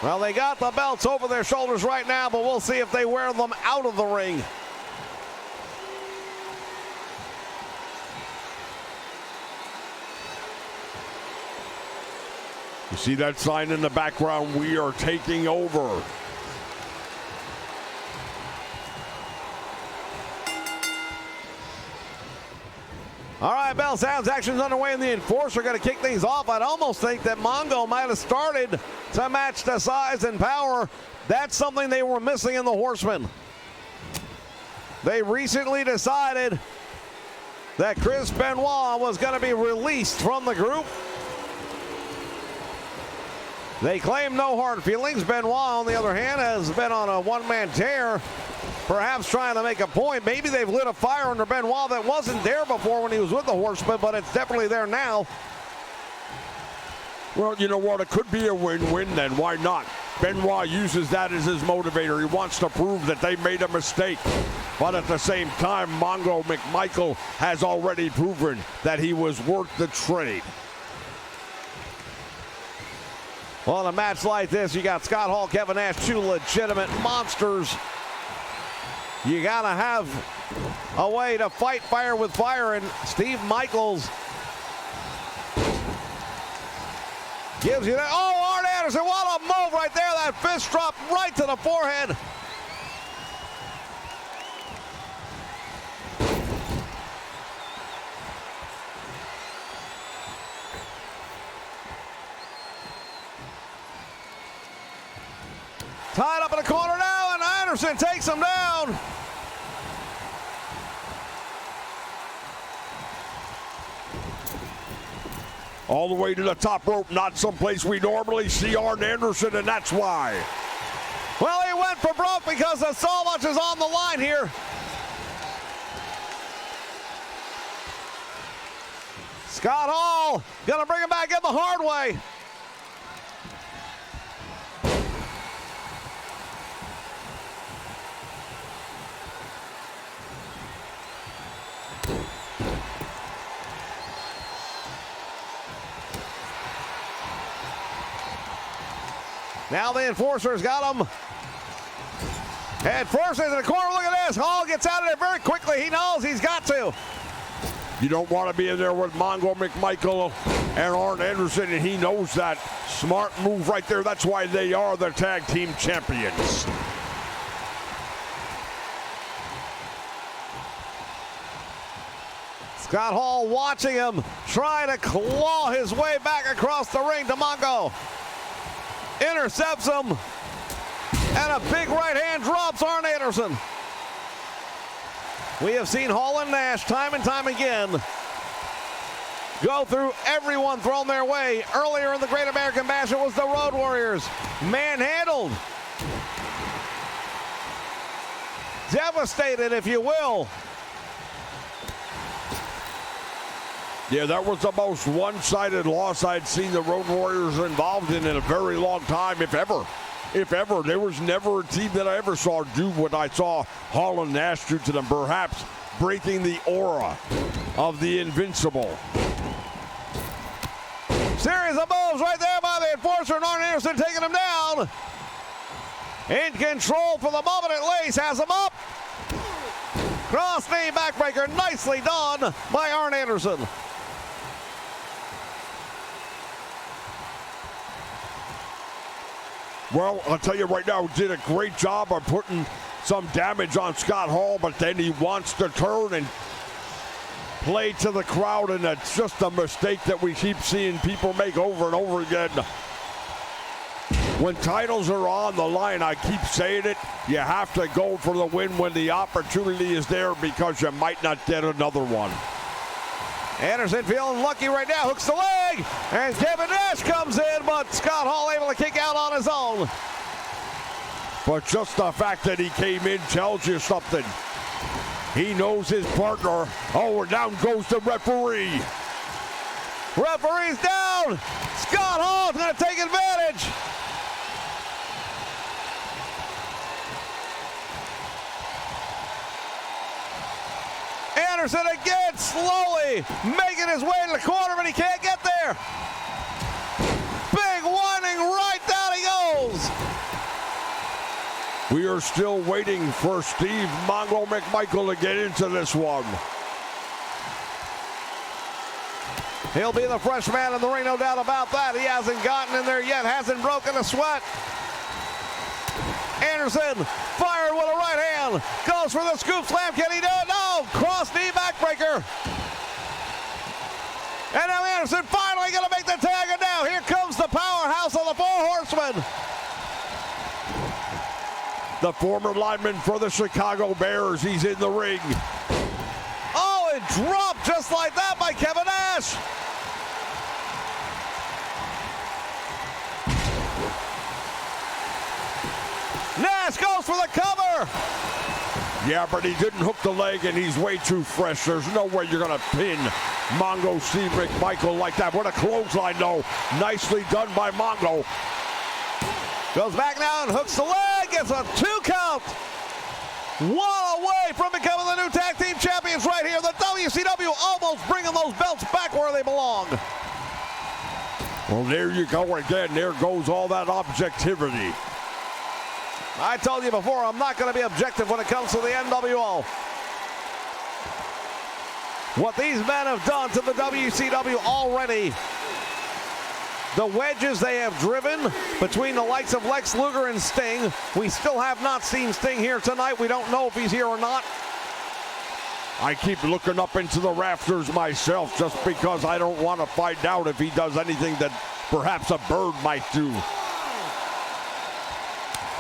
Well, they got the belts over their shoulders right now, but we'll see if they wear them out of the ring. You see that sign in the background? We are taking over. All right, bell sounds, action's underway, and the Enforcer going to kick things off. I'd almost think that Mongo might have started to match the size and power. That's something they were missing in the Horsemen. They recently decided that Chris Benoit was going to be released from the group. They claim no hard feelings. Benoit, on the other hand, has been on a one-man tear, perhaps trying to make a point. Maybe they've lit a fire under Benoit that wasn't there before when he was with the Horsemen, but it's definitely there now. Well, you know what? It could be a win-win then. Why not? Benoit uses that as his motivator. He wants to prove that they made a mistake. But at the same time, Mongo McMichael has already proven that he was worth the trade. Well, in a match like this, you got Scott Hall, Kevin Nash, two legitimate monsters. You got to have a way to fight fire with fire, and Steve Michaels gives you that. Oh, Arn Anderson, what a move right there. That fist drop right to the forehead. Tied up in the corner now, and Anderson takes him down. All the way to the top rope, not someplace we normally see Arn Anderson, and that's why. Well, he went for broke because so much is on the line here. Scott Hall gonna bring him back in the hard way. Now the Enforcer's got him. Head first into the corner. Look at this. Hall gets out of there very quickly. He knows he's got to. You don't want to be in there with Mongo McMichael and Arn Anderson, and he knows that. Smart move right there. That's why they are the tag team champions. Scott Hall watching him try to claw his way back across the ring to Mongo. Intercepts him, and a big right hand drops Arn Anderson. We have seen Hall and Nash time and time again go through everyone thrown their way. Earlier in the Great American Bash, it was the Road Warriors, manhandled, devastated, if you will. Yeah, that was the most one-sided loss I'd seen the Road Warriors involved in a very long time, if ever. If ever. There was never a team that I ever saw do what I saw Hall and Nash do to them, perhaps breaking the aura of the Invincible. Series of moves right there by the Enforcer and Arn Anderson taking him down. In control for the moment at least. Has him up. Cross knee backbreaker. Nicely done by Arn Anderson. Well, I'll tell you right now, he did a great job of putting some damage on Scott Hall, but then he wants to turn and play to the crowd, and that's just a mistake that we keep seeing people make over and over again. When titles are on the line, I keep saying it, you have to go for the win when the opportunity is there because you might not get another one. Anderson feeling lucky right now, hooks the leg, and Kevin Nash comes in, but Scott Hall able to kick out on his own. But just the fact that he came in tells you something. He knows his partner. Oh, and down goes the referee. Referee's down. Scott Hall's going to take advantage. Anderson again, slowly making his way to the corner, but he can't get there. Big winding right, down he goes. We are still waiting for Steve Mongo McMichael to get into this one. He'll be the fresh man in the ring, no doubt about that. He hasn't gotten in there yet, hasn't broken a sweat. Anderson fired with a right hand, goes for the scoop slam. Can he do it? No, cross knee backbreaker. And now Anderson finally going to make the tag, and now here comes the powerhouse of the Four Horsemen. The former lineman for the Chicago Bears, he's in the ring. Oh, it dropped just like that by Kevin Nash. Nash goes for the cover. Yeah, but he didn't hook the leg, and he's way too fresh. There's no way you're going to pin Mongo Steve McMichael like that. What a clothesline, though. Nicely done by Mongo. Goes back now and hooks the leg. Gets a 2 count. 1 away from becoming the new tag team champions right here. The WCW almost bringing those belts back where they belong. Well, there you go again. There goes all that objectivity. I told you before, I'm not going to be objective when it comes to the NWO. What these men have done to the WCW already, the wedges they have driven between the likes of Lex Luger and Sting. We still have not seen Sting here tonight. We don't know if he's here or not. I keep looking up into the rafters myself just because I don't want to find out if he does anything that perhaps a bird might do.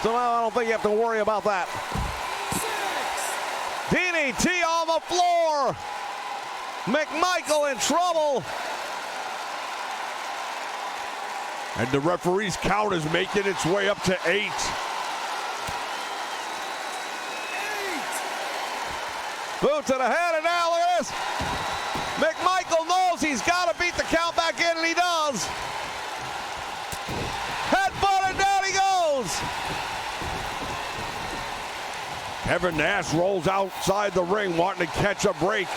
So now I don't think you have to worry about that. DDT on the floor. McMichael in trouble. And the referee's count is making its way up to 8. Boot to the head, and now look at this. McMichael knows he's got to beat the count back in, and he does. Headbutt, and down he goes. Kevin Nash rolls outside the ring wanting to catch a break.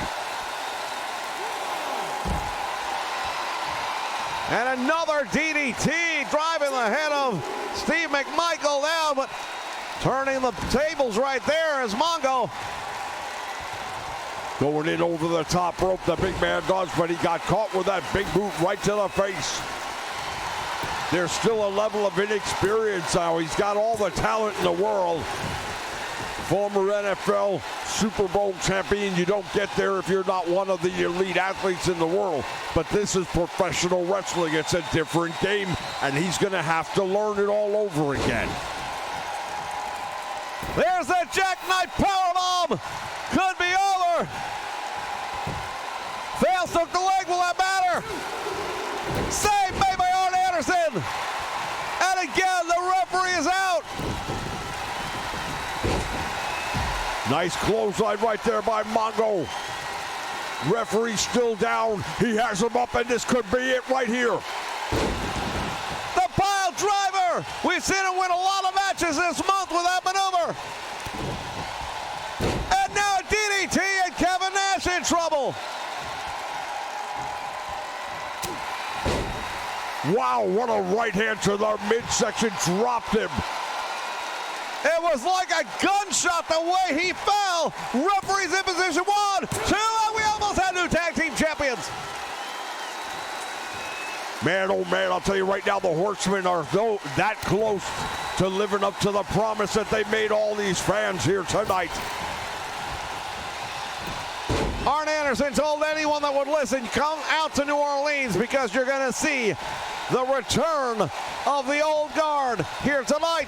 And another DDT driving the head of Steve McMichael down, but turning the tables right there is Mongo. Going in over the top rope, the big man does, but he got caught with that big boot right to the face. There's still a level of inexperience now. He's got all the talent in the world. Former NFL Super Bowl champion. You don't get there if you're not one of the elite athletes in the world. But this is professional wrestling. It's a different game, and he's going to have to learn it all over again. There's that jackknife powerbomb. Could be over. Fails, took the leg. Will that matter? Saved made by Arn Anderson. And again, the referee is out. Nice clothesline right there by Mongo. Referee still down. He has him up, and this could be it right here. The pile driver. We've seen him win a lot of matches this month with that maneuver. And now a DDT, and Kevin Nash in trouble. Wow, what a right hand to the midsection, dropped him. It was like a gunshot the way he fell. Referee's in position, 1, 2, and we almost had new tag team champions. Man, oh man, I'll tell you right now, the Horsemen are that close to living up to the promise that they made all these fans here tonight. Arn Anderson told anyone that would listen, come out to New Orleans because you're going to see the return of the old guard here tonight.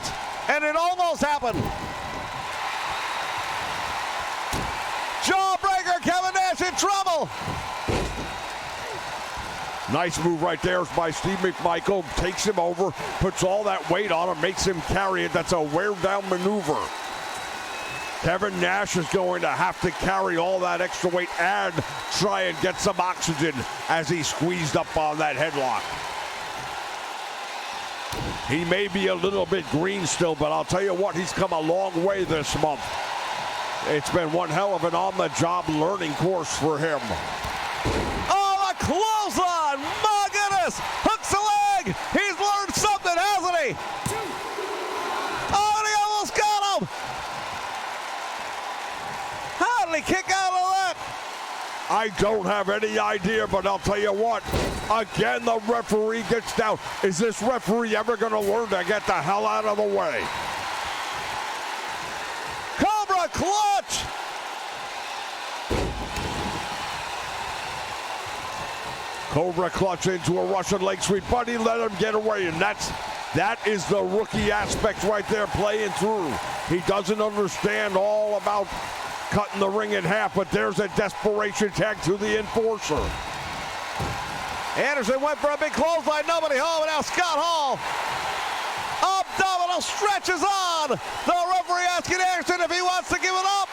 And it almost happened. Jawbreaker, Kevin Nash in trouble. Nice move right there by Steve McMichael. Takes him over, puts all that weight on him, makes him carry it. That's a wear-down maneuver. Kevin Nash is going to have to carry all that extra weight and try and get some oxygen as he's squeezed up on that headlock. He may be a little bit green still, but I'll tell you what, he's come a long way this month. It's been one hell of an on-the-job learning course for him. Oh, a clothesline! My goodness! Hooks the leg! He's learned something, hasn't he? Oh, and he almost got him! How did he kick out of that? I don't have any idea, but I'll tell you what. Again, the referee gets down. Is this referee ever going to learn to get the hell out of the way? Cobra clutch! Cobra clutch into a Russian leg sweep, but he let him get away, and that is the rookie aspect right there playing through. He doesn't understand all about cutting the ring in half, but there's a desperation tag to the enforcer. Anderson went for a big clothesline, nobody home, and now Scott Hall. Abdominal stretches on. The referee asking Anderson if he wants to give it up.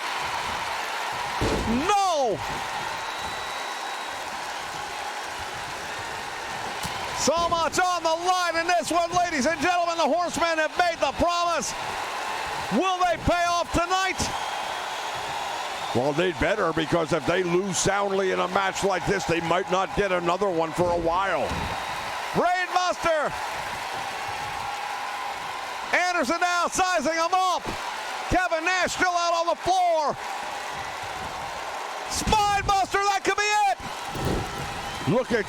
No. So much on the line in this one, ladies and gentlemen. The Horsemen have made the promise. Will they pay off tonight? Well, they'd better, because if they lose soundly in a match like this, they might not get another one for a while. Brainbuster. Anderson now sizing him up. Kevin Nash still out on the floor. Spinebuster, that could be it. Look at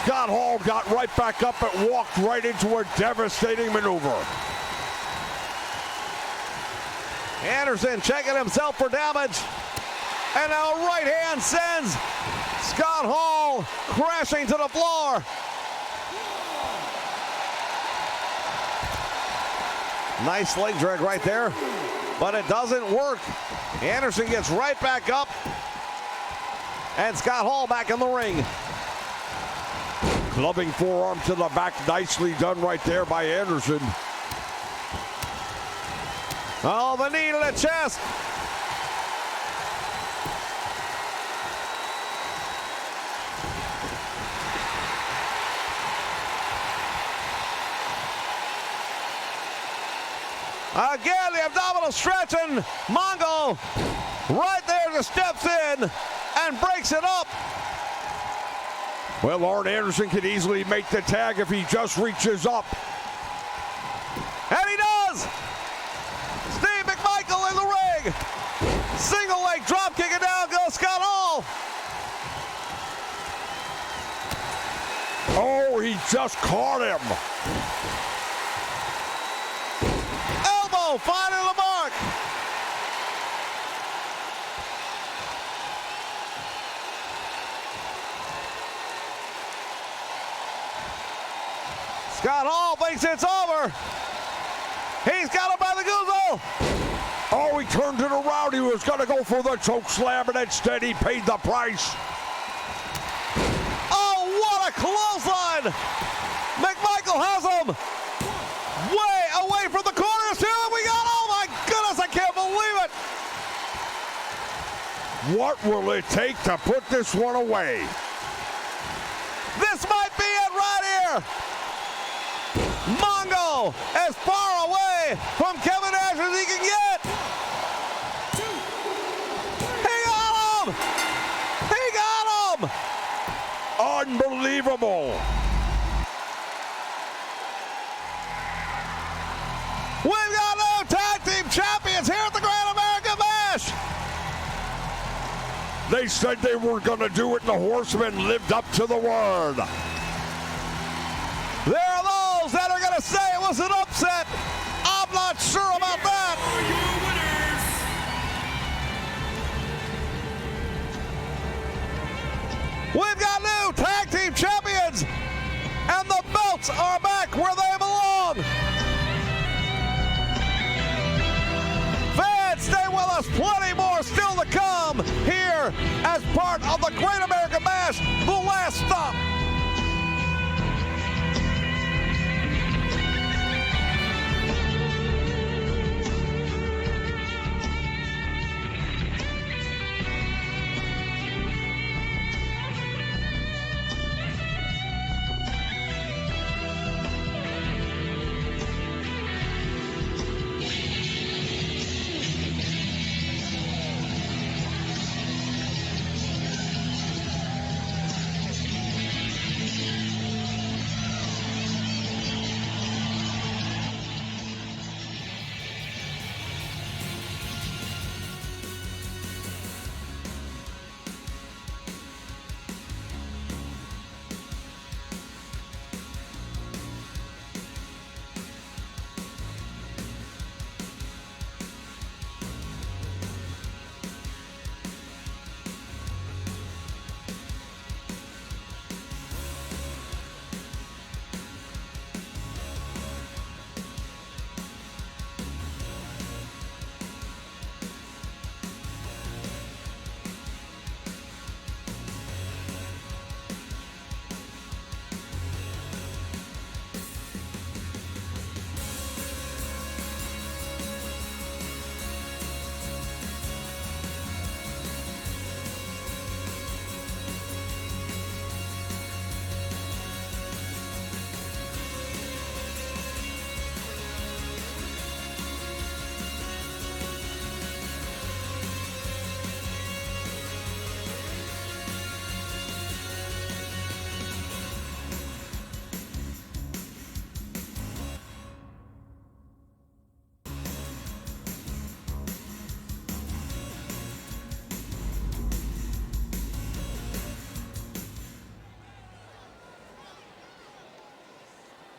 Scott Hall, got right back up and walked right into a devastating maneuver. Anderson checking himself for damage. And now a right hand sends Scott Hall crashing to the floor. Nice leg drag right there, but it doesn't work. Anderson gets right back up. And Scott Hall back in the ring. Clubbing forearm to the back, nicely done right there by Anderson. Oh, the knee to the chest. Again, the abdominal stretch, and Mongo right there just steps in and breaks it up. Well, Arn Anderson could easily make the tag if he just reaches up. And he does! Steve McMichael in the ring. Single leg drop kick, and down goes Scott Hall. Oh, he just caught him. Elbow finding the mark. Scott Hall thinks it's over. He's got him by the goozle. Oh, he turned it around. He was going to go for the choke slam, and instead he paid the price. Oh, what a clothesline. McMichael has him way away from the corners, too. And we got, oh my goodness, I can't believe it. What will it take to put this one away? This might be it right here. Mongo as far away from Kevin Nash as he can get. He got him! He got him! Unbelievable. They said they were going to do it, and the Horsemen lived up to the word. There are those that are going to say it was an upset. I'm not sure about that. We've got new tag team champions, and the belts are back where they belong. Fans, stay with us. Plenty more still to come here as part of the Great American Bash, the last stop.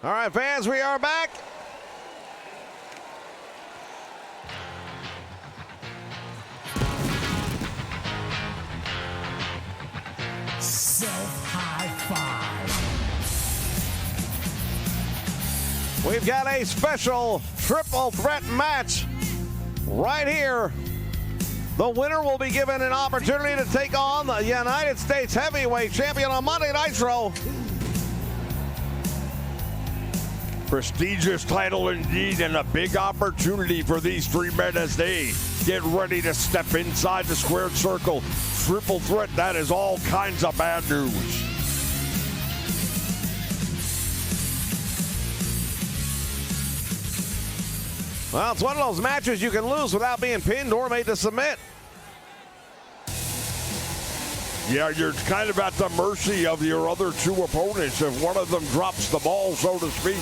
All right, fans, we are back. Self-high five. We've got a special triple threat match right here. The winner will be given an opportunity to take on the United States Heavyweight Champion on Monday Nitro. Prestigious title indeed, and a big opportunity for these three men as they get ready to step inside the squared circle. Triple threat, that is all kinds of bad news. Well, it's one of those matches you can lose without being pinned or made to submit. Yeah, you're kind of at the mercy of your other two opponents. If one of them drops the ball, so to speak,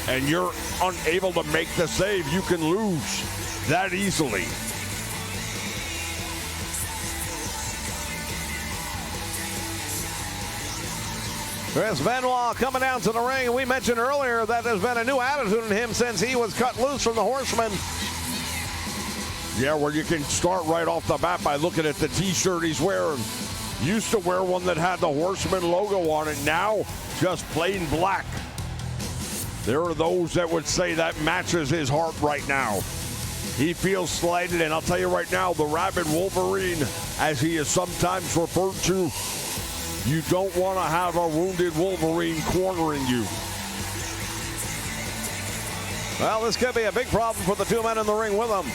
and you're unable to make the save, you can lose that easily. Chris Benoit coming down to the ring. We mentioned earlier that there's been a new attitude in him since he was cut loose from the Horsemen. Yeah, well, you can start right off the bat by looking at the t-shirt he's wearing. Used to wear one that had the Horseman logo on it. Now, just plain black. There are those that would say that matches his heart right now. He feels slighted, and I'll tell you right now, the Rabid Wolverine, as he is sometimes referred to, you don't want to have a wounded Wolverine cornering you. Well, this could be a big problem for the two men in the ring with him.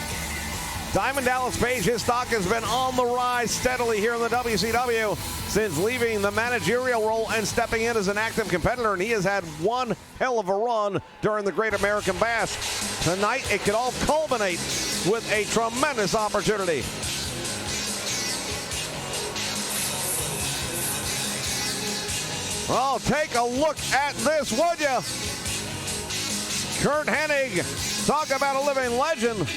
Diamond Dallas Page, his stock has been on the rise steadily here in the WCW since leaving the managerial role and stepping in as an active competitor, and he has had one hell of a run during the Great American Bash. Tonight, it could all culminate with a tremendous opportunity. Well, take a look at this, would you? Kurt Hennig, talk about a living legend.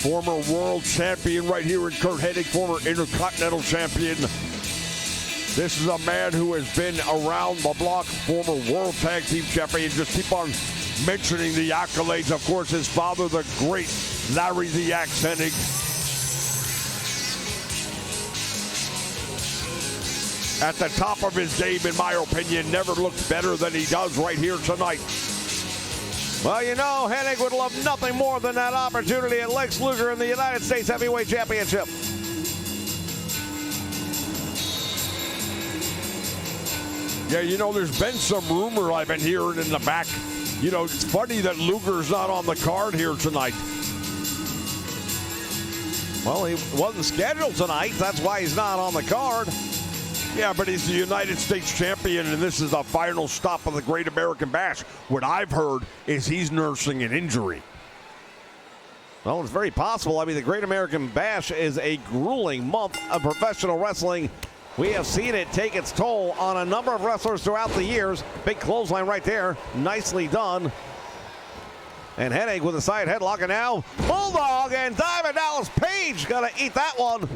Former world champion right here in Kurt Hennig, former Intercontinental champion. This is a man who has been around the block, former world tag team champion. Just keep on mentioning the accolades. Of course, his father, the great Larry the Axe Hennig. At the top of his game, in my opinion, never looked better than he does right here tonight. Well, you know, Hennig would love nothing more than that opportunity at Lex Luger in the United States Heavyweight Championship. Yeah, you know, there's been some rumor I've been hearing in the back. You know, it's funny that Luger's not on the card here tonight. Well, he wasn't scheduled tonight. That's why he's not on the card. Yeah, but he's the United States champion, and this is the final stop of the Great American Bash. What I've heard is he's nursing an injury. Well, it's very possible. I mean, the Great American Bash is a grueling month of professional wrestling. We have seen it take its toll on a number of wrestlers throughout the years. Big clothesline right there. Nicely done. And Hennig with a side headlock, and now Bulldog and Diamond Dallas Page gonna eat that one.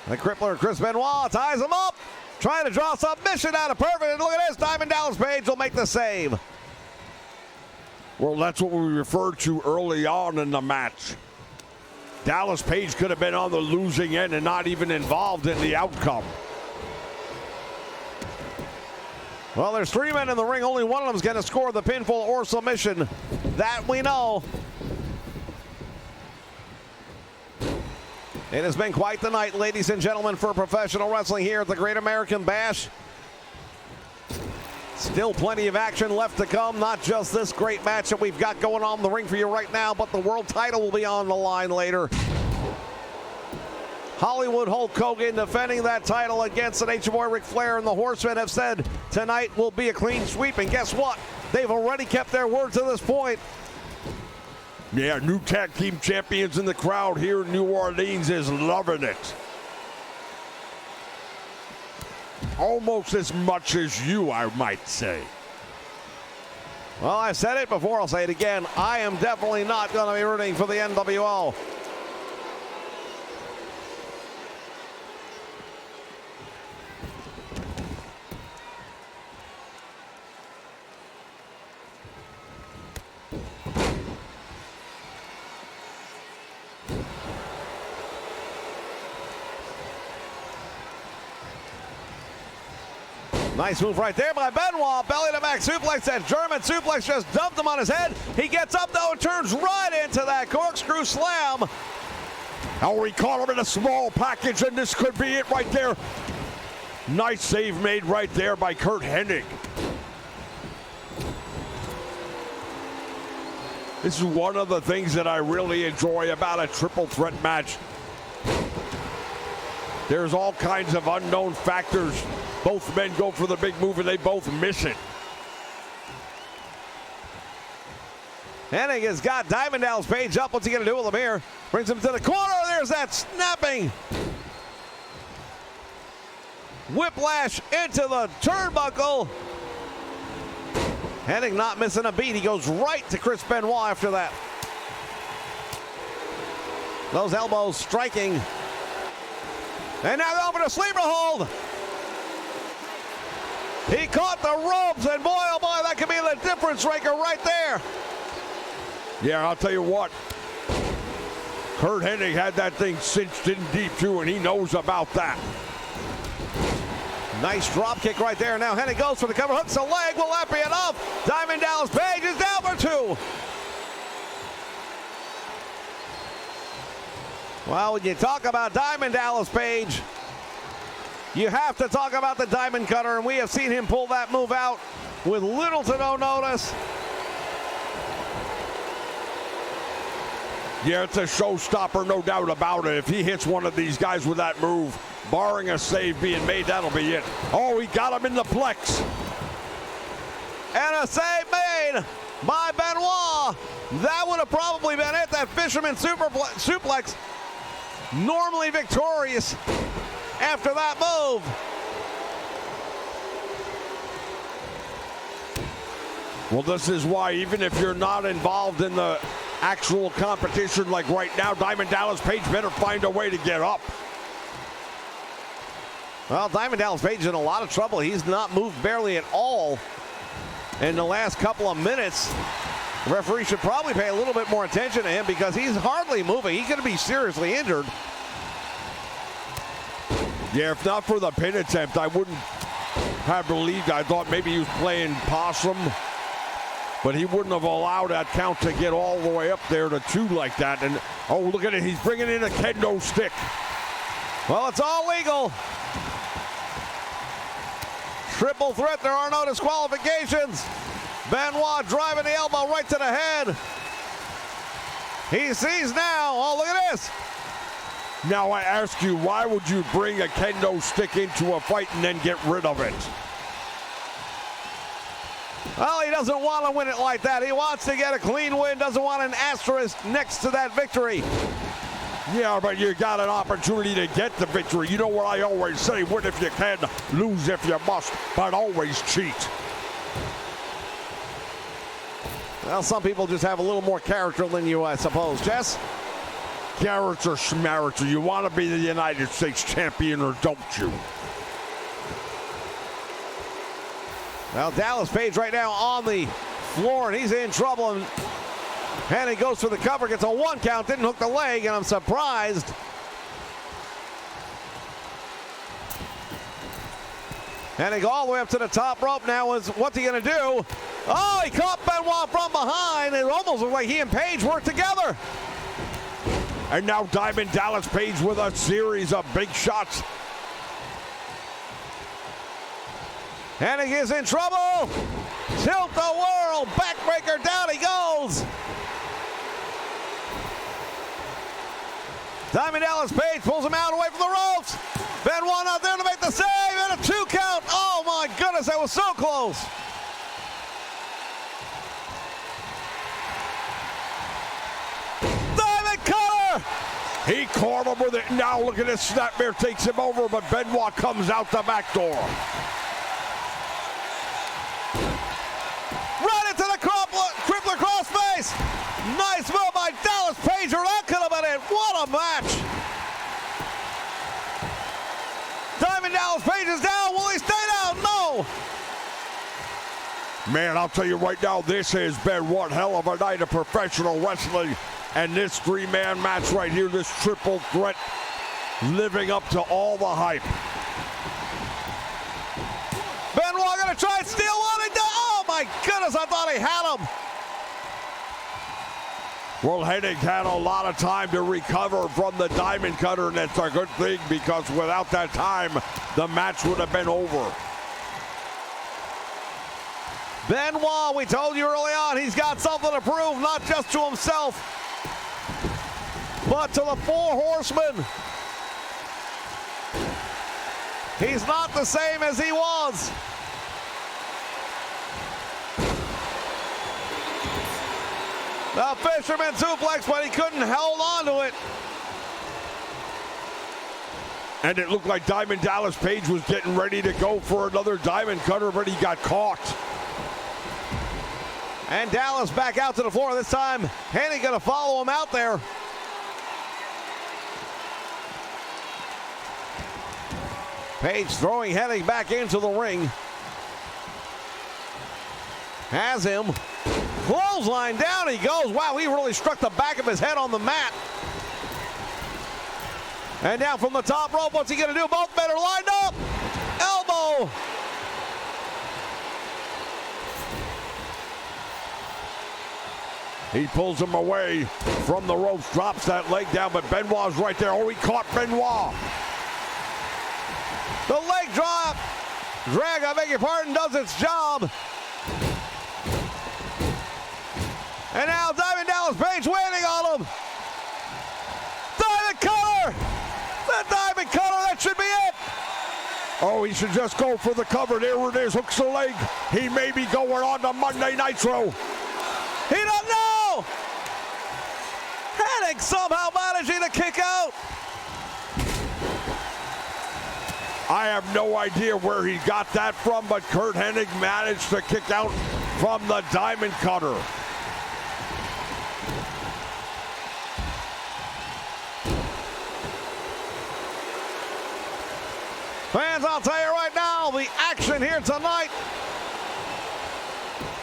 The crippler Chris Benoit ties him up, trying to draw submission out of Perfect. And look at this, Diamond Dallas Page will make the save. Well, that's what we referred to early on in the match. Dallas Page could have been on the losing end and not even involved in the outcome. Well, there's 3 men in the ring. Only one of them is going to score the pinfall or submission. That we know. It has been quite the night, ladies and gentlemen, for professional wrestling here at the Great American Bash. Still plenty of action left to come. Not just this great match that we've got going on in the ring for you right now, but the world title will be on the line later. Hollywood Hulk Hogan defending that title against the Nature Boy Ric Flair, and the Horsemen have said tonight will be a clean sweep. And guess what? They've already kept their word to this point. Yeah, new tag team champions in the crowd here in New Orleans is loving it. Almost as much as you, I might say. Well, I've said it before, I'll say it again. I am definitely not going to be rooting for the NWO. Nice move right there by Benoit. Belly to back suplex. That German suplex just dumped him on his head. He gets up though and turns right into that corkscrew slam. Oh, he caught him in a small package, and this could be it right there. Nice save made right there by Kurt Hennig. This is one of the things that I really enjoy about a triple threat match. There's all kinds of unknown factors. Both men go for the big move, and they both miss it. Hennig has got Diamond Dallas Page up. What's he going to do with him here? Brings him to the corner. There's that snapping whiplash into the turnbuckle. Hennig not missing a beat. He goes right to Chris Benoit after that. Those elbows striking. And now they're over to sleeper hold. He caught the ropes, and boy, oh boy, that could be the difference maker right there. Yeah, I'll tell you what. Kurt Hennig had that thing cinched in deep, too, and he knows about that. Nice drop kick right there. Now Hennig goes for the cover, hooks a leg. Will that be enough? Diamond Dallas Page is down for 2. Well, when you talk about Diamond Dallas Page, you have to talk about the Diamond Cutter, and we have seen him pull that move out with little to no notice. Yeah, it's a showstopper, no doubt about it. If he hits one of these guys with that move, barring a save being made, that'll be it. Oh, he got him in the plex. And a save made by Benoit. That would have probably been it. That fisherman suplex, normally victorious after that move. Well, this is why, even if you're not involved in the actual competition like right now, Diamond Dallas Page better find a way to get up. Well, Diamond Dallas Page is in a lot of trouble. He's not moved barely at all in the last couple of minutes. The referee should probably pay a little bit more attention to him because he's hardly moving. He could be seriously injured. Yeah, if not for the pin attempt, I wouldn't have believed. I thought maybe he was playing possum, but he wouldn't have allowed that count to get all the way up there to 2 like that. And, oh, look at it. He's bringing in a kendo stick. Well, it's all legal. Triple threat. There are no disqualifications. Benoit driving the elbow right to the head. He sees now. Oh, look at this. Now I ask you, why would you bring a kendo stick into a fight and then get rid of it? Well, he doesn't want to win it like that. He wants to get a clean win, doesn't want an asterisk next to that victory. Yeah, but you got an opportunity to get the victory. You know what I always say, win if you can, lose if you must, but always cheat. Well, some people just have a little more character than you, I suppose. Jess? Character schmaracter. You want to be the United States champion or don't you? Well, Dallas Page right now on the floor, and he's in trouble. And he goes for the cover, gets a 1 count, didn't hook the leg, and I'm surprised. And they go all the way up to the top rope now. What's he going to do? Oh, he caught Benoit from behind. It almost looked like he and Page worked together. And now Diamond Dallas Page with a series of big shots. And he is in trouble. Tilt the world. Backbreaker, down he goes. Diamond Dallas Page pulls him out away from the ropes. Benoit out there to make the save, and a 2 count. Oh my goodness, that was so close. He caught him with it. Now look at this. Snapmare takes him over, but Benoit comes out the back door. Right into the crippler crossface. Nice move by Dallas Page, or that could have been it. What a match. Diamond Dallas Page is down. Will he stay down? No. Man, I'll tell you right now, this has been one hell of a night of professional wrestling. And this 3-man match right here, this triple threat, living up to all the hype. Benoit gonna try and steal one. Oh my goodness, I thought he had him. Well, Hennig had a lot of time to recover from the diamond cutter, and that's a good thing because without that time, the match would have been over. Benoit, we told you early on, he's got something to prove, not just to himself, but to the 4 horsemen. He's not the same as he was. The fisherman suplex, but he couldn't hold on to it. And it looked like Diamond Dallas Page was getting ready to go for another diamond cutter, but he got caught. And Dallas back out to the floor this time. Hennig gonna follow him out there. Page throwing Hennig back into the ring. Has him. Clothesline, down he goes. Wow, he really struck the back of his head on the mat. And now from the top rope, what's he gonna do? Both men are lined up. Elbow. He pulls him away from the ropes, drops that leg down, but Benoit's right there. Oh, he caught Benoit. The leg drop. Drag, I beg your pardon, does its job. And now Diamond Dallas Page waiting on him. Diamond cutter. The diamond cutter, that should be it. Oh, he should just go for the cover. There it is, hooks the leg. He may be going on to Monday Nitro. He doesn't know. Hennig somehow managing to kick out. I have no idea where he got that from, but Curt Hennig managed to kick out from the Diamond Cutter. Fans, I'll tell you right now, the action here tonight,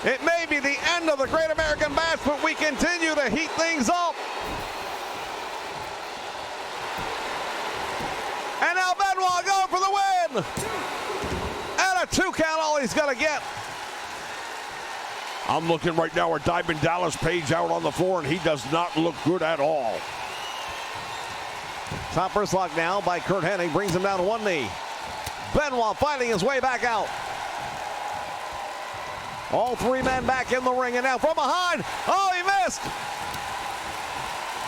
it may be the end of the Great American Bash, but we continue to heat things up. And now Benoit going for the win. And a 2 count, all he's going to get. I'm looking right now at Diamond Dallas Page out on the floor, and he does not look good at all. Top first lock now by Curt Hennig, brings him down to one knee. Benoit fighting his way back out. All three men back in the ring, and now from behind. Oh, he missed.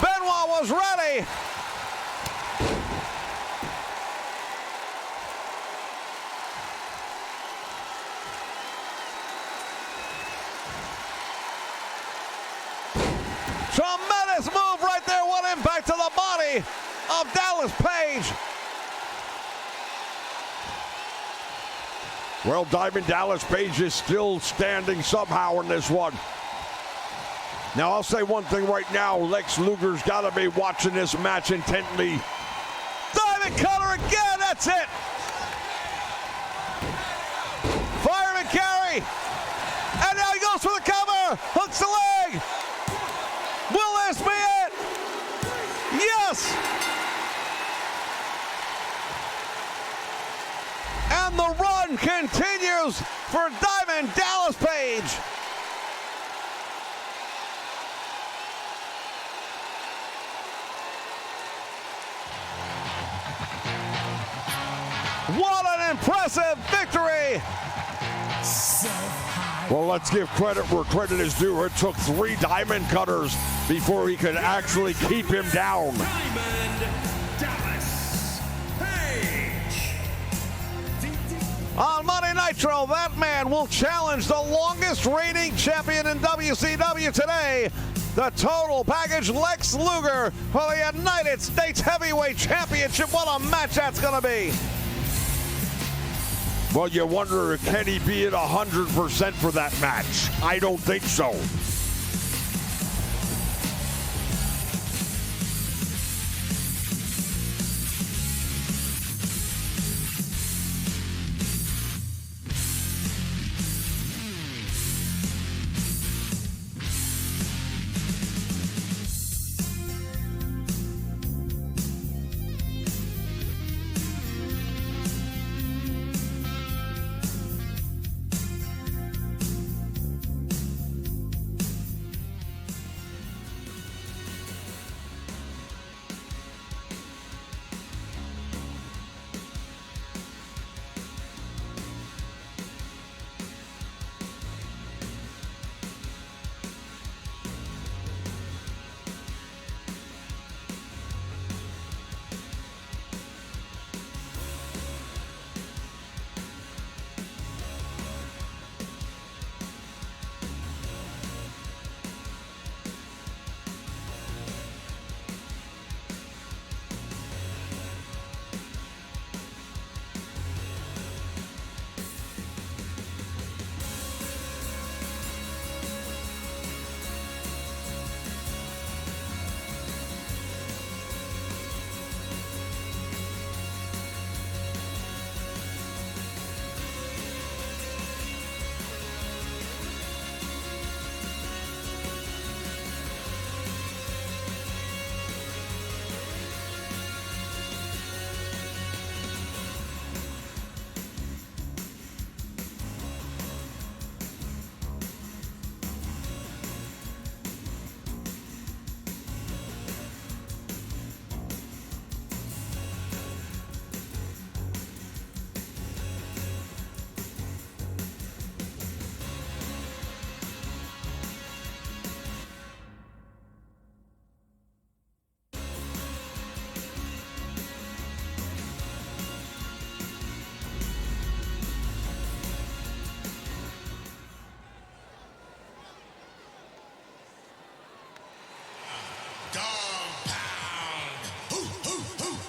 Benoit was ready. Tremendous move right there. What impact to the body of Dallas Page. Well, Diamond Dallas Page is still standing somehow in this one. Now, I'll say one thing right now. Lex Luger's got to be watching this match intently. Diamond Cutter again. That's it. Fireman carry. And now he goes for the cover. Hooks the leg. Will this be it? Yes. And the run continues for Diamond Dallas Page. What an impressive victory. Well, let's give credit where credit is due. It took 3 Diamond Cutters before he could actually keep him down. Diamond Dallas Page. On Monday Nitro, that man will challenge the longest reigning champion in WCW today, the total package Lex Luger for the United States Heavyweight Championship. What a match that's going to be. Well, you wonder, can he be at 100% for that match? I don't think so.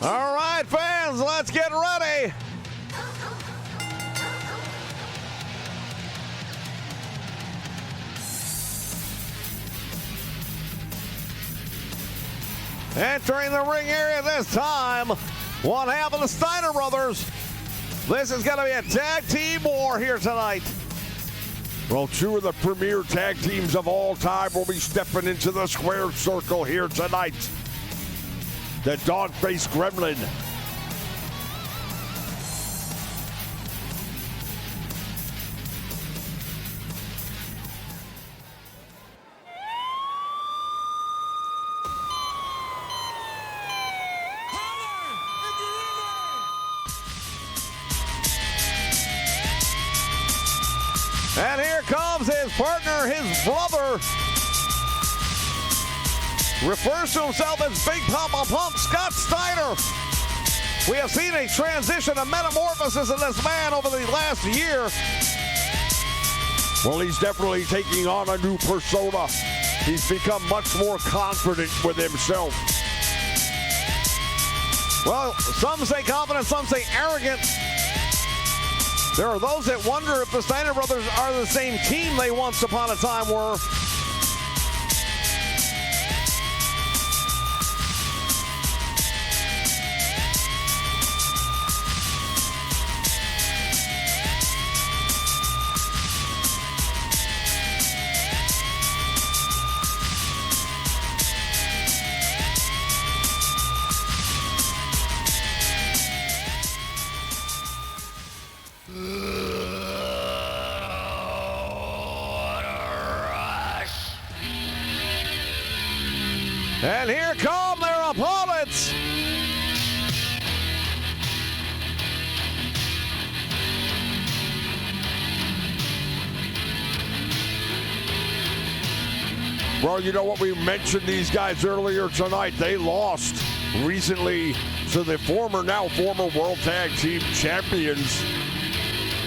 All right, fans, let's get ready. Entering the ring area this time, one half of the Steiner brothers. This is going to be a tag team war here tonight. Well, two of the premier tag teams of all time will be stepping into the square circle here tonight. The dog-faced gremlin. And here comes his partner, his brother. Refers to himself as Big Papa Pump, Scott Steiner. We have seen a transition, a metamorphosis in this man over the last year. Well, he's definitely taking on a new persona. He's become much more confident with himself. Well, some say confident, some say arrogant. There are those that wonder if the Steiner brothers are the same team they once upon a time were. And here come their opponents. Well, you know what? We mentioned these guys earlier tonight. They lost recently to the now former World Tag Team Champions,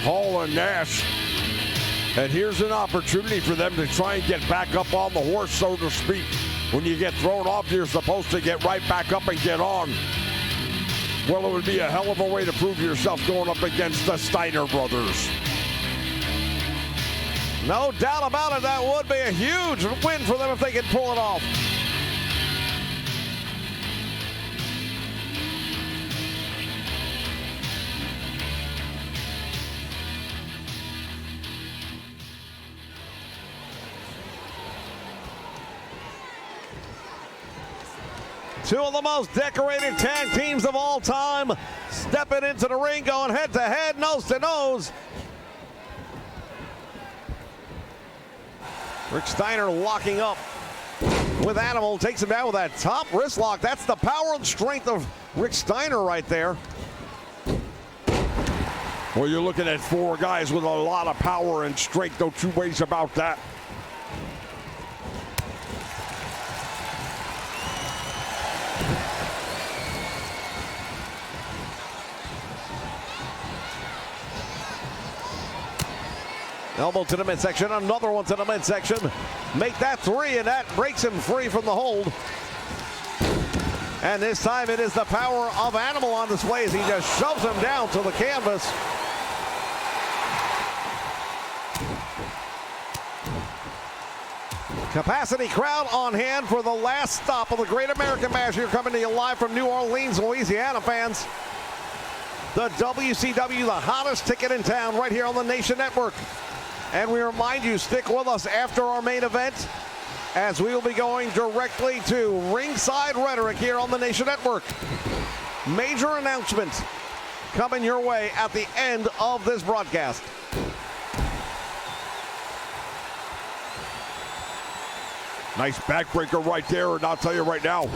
Hall and Nash. And here's an opportunity for them to try and get back up on the horse, so to speak. When you get thrown off, you're supposed to get right back up and get on. Well, it would be a hell of a way to prove yourself going up against the Steiner brothers. No doubt about it, that would be a huge win for them if they could pull it off. Two of the most decorated tag teams of all time stepping into the ring, going head to head, nose to nose. Rick Steiner locking up with Animal, takes him down with that top wrist lock. That's the power and strength of Rick Steiner right there. Well, you're looking at four guys with a lot of power and strength, no two ways about that. Elbow to the midsection, another one to the midsection. Make that three, and that breaks him free from the hold. And this time it is the power of Animal on display as he just shoves him down to the canvas. Capacity crowd on hand for the last stop of the Great American Bash here, coming to you live from New Orleans, Louisiana, fans. The WCW, the hottest ticket in town, right here on the Nation Network. And we remind you, stick with us after our main event, as we will be going directly to Ringside Rhetoric here on the Nation Network. Major announcement coming your way at the end of this broadcast. Nice backbreaker right there, and I'll tell you right now,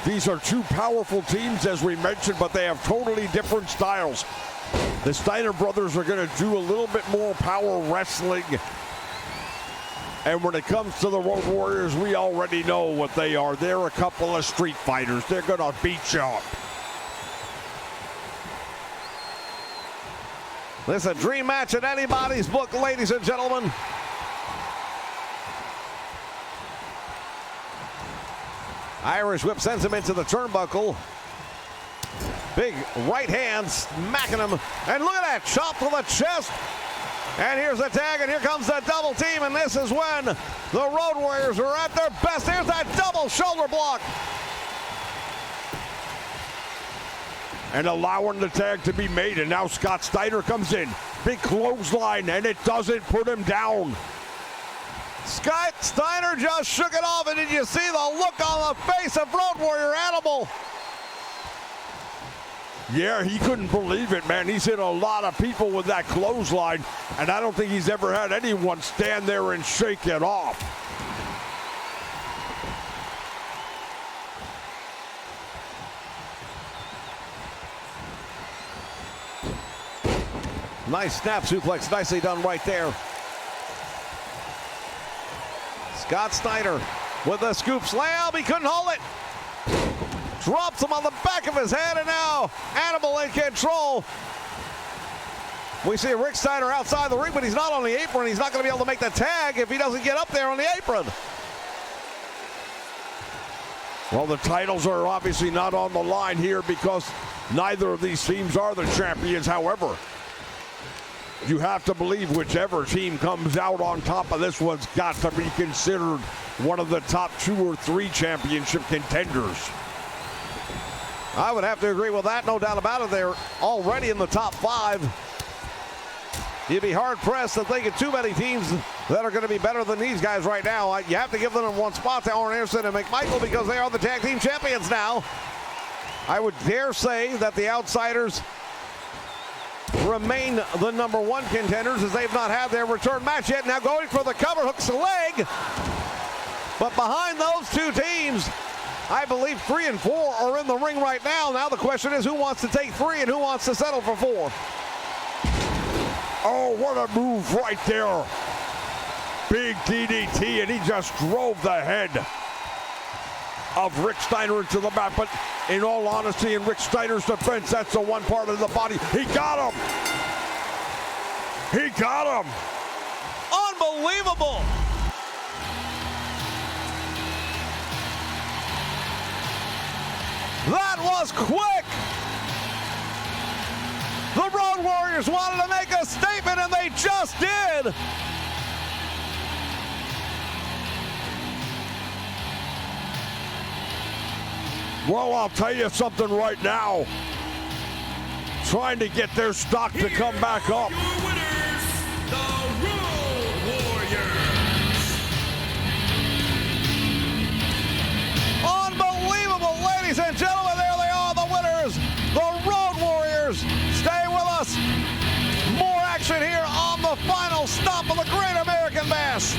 these are two powerful teams, as we mentioned, but they have totally different styles. The Steiner brothers are going to do a little bit more power wrestling. And when it comes to the Road Warriors, we already know what they are. They're a couple of street fighters. They're going to beat you up. This is a dream match in anybody's book, ladies and gentlemen. Irish whip sends him into the turnbuckle. Big right hand smacking him. And look at that, chop to the chest. And here's the tag, and here comes the double team. And this is when the Road Warriors are at their best. Here's that double shoulder block. and allowing the tag to be made. And now Scott Steiner comes in. Big clothesline, and it doesn't put him down. Scott Steiner just shook it off, and did you see the look on the face of Road Warrior Animal? Yeah, he couldn't believe it, man. He's hit a lot of people with that clothesline, and I don't think he's ever had anyone stand there and shake it off. Nice snap suplex, nicely done right there. Scott Steiner with a scoop slam, he couldn't hold it. Drops him on the back of his head, and now Animal in control. We see Rick Steiner outside the ring, but he's not on the apron. He's not going to be able to make the tag if he doesn't get up there on the apron. Well, the titles are obviously not on the line here because neither of these teams are the champions. However, you have to believe whichever team comes out on top of this one's got to be considered one of the top 2 or 3 championship contenders. I would have to agree with that, no doubt about it. They're already in the top 5. You'd be hard-pressed to think of too many teams that are going to be better than these guys right now. You have to give them one spot to Arn Anderson and McMichael because they are the tag team champions now. I would dare say that the Outsiders remain the number 1 contenders as they've not had their return match yet. Now going for the cover, hooks the leg. But behind those 2 teams, I believe 3 and 4 are in the ring right now. Now the question is who wants to take 3 and who wants to settle for 4? Oh, what a move right there. Big DDT, and he just drove the head of Rick Steiner into the mat. But in all honesty, in Rick Steiner's defense, that's the one part of the body. He got him. He got him. Unbelievable. That was quick. The Road Warriors wanted to make a statement, and they just did. Well, I'll tell you something right now. Trying to get their stock to come back up. Your winners, the Road Warriors. Unbelievable, ladies and gentlemen. There they are, the winners, the Road Warriors. Stay with us. More action here on the final stop of the Great American Bash.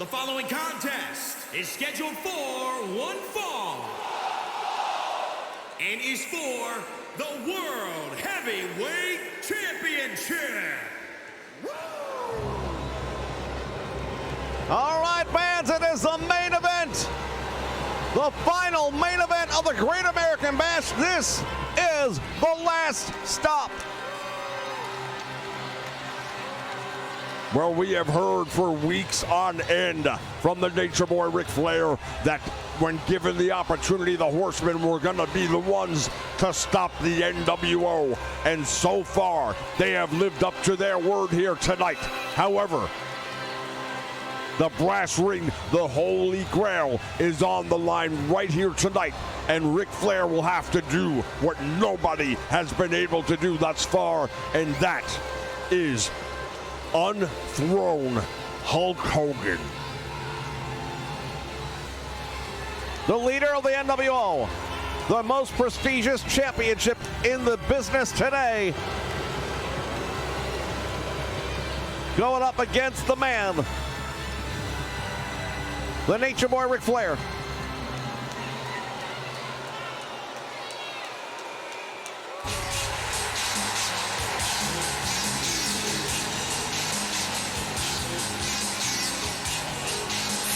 The following contest is scheduled for one fall and is for the World Heavyweight Championship. All right, fans, it is the main event. The final main event of the Great American Bash. This is the last stop. Well, we have heard for weeks on end from the Nature Boy Ric Flair that when given the opportunity, the Horsemen were going to be the ones to stop the NWO. And so far, they have lived up to their word here tonight. However, the brass ring, the Holy Grail, is on the line right here tonight. And Ric Flair will have to do what nobody has been able to do thus far, and that is unthrown Hulk Hogan. The leader of the NWO, the most prestigious championship in the business today, going up against the man, the Nature Boy Ric Flair.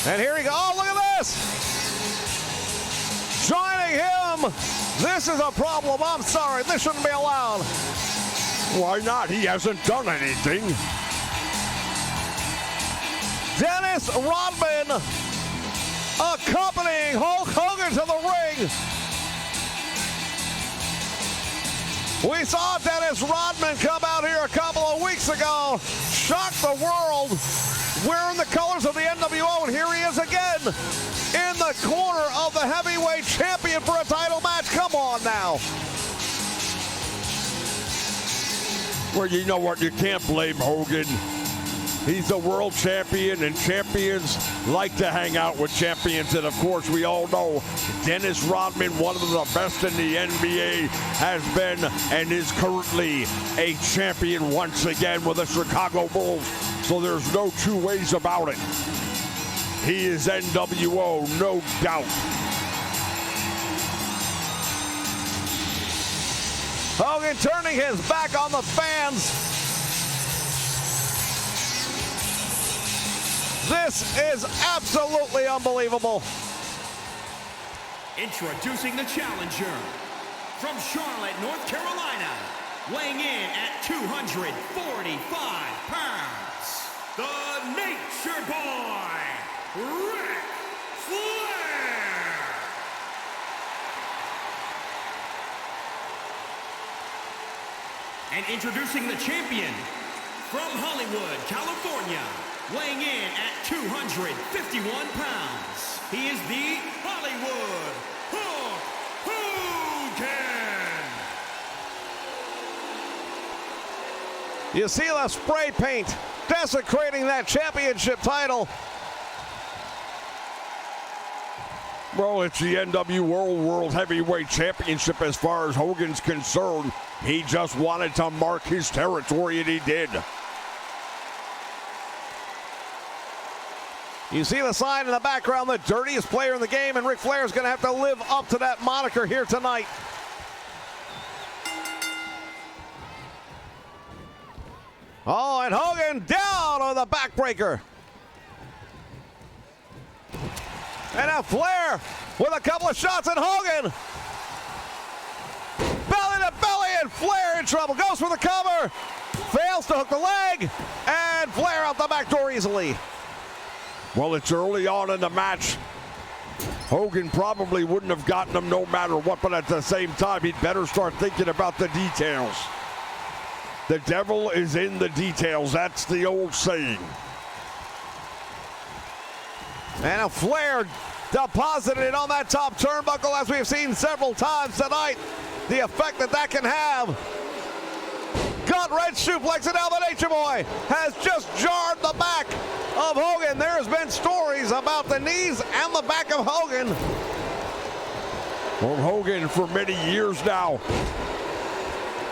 And here we go. Oh, look at this. Joining him. This is a problem. I'm sorry. This shouldn't be allowed. Why not? He hasn't done anything. Dennis Rodman accompanying Hulk Hogan to the ring. We saw Dennis Rodman come out here a couple of weeks ago, shock the world, wearing the colors of the NWO, and here he is again in the corner of the heavyweight champion for a title match. Come on now. Well, you know what? You can't blame Hogan. He's a world champion, and champions like to hang out with champions. And, of course, we all know Dennis Rodman, one of the best in the NBA, has been and is currently a champion once again with the Chicago Bulls. So there's no two ways about it. He is NWO, no doubt. Hogan turning his back on the fans. This is absolutely unbelievable. Introducing the challenger from Charlotte, North Carolina, weighing in at 245 pounds, the Nature Boy, Ric Flair. And introducing the champion from Hollywood, California, weighing in at 251 pounds, he is the Hollywood Hulk Hogan. You see the spray paint desecrating that championship title. Well, it's the NWO World Heavyweight Championship as far as Hogan's concerned. He just wanted to mark his territory, and he did. You see the sign in the background, the dirtiest player in the game, and Ric Flair is going to have to live up to that moniker here tonight. Oh, and Hogan down on the backbreaker. And now Flair with a couple of shots at Hogan. Belly to belly, and Flair in trouble. Goes for the cover. Fails to hook the leg. And Flair out the back door easily. Well, it's early on in the match. Hogan probably wouldn't have gotten him no matter what, but at the same time, he'd better start thinking about the details. The devil is in the details. That's the old saying. And a Flair deposited it on that top turnbuckle, as we've seen several times tonight. The effect that that can have. Gut-wrench suplex, and now the Nature Boy has just jarred the back of Hogan. There's been stories about the knees and the back of Hogan. Well, Hogan, for many years now,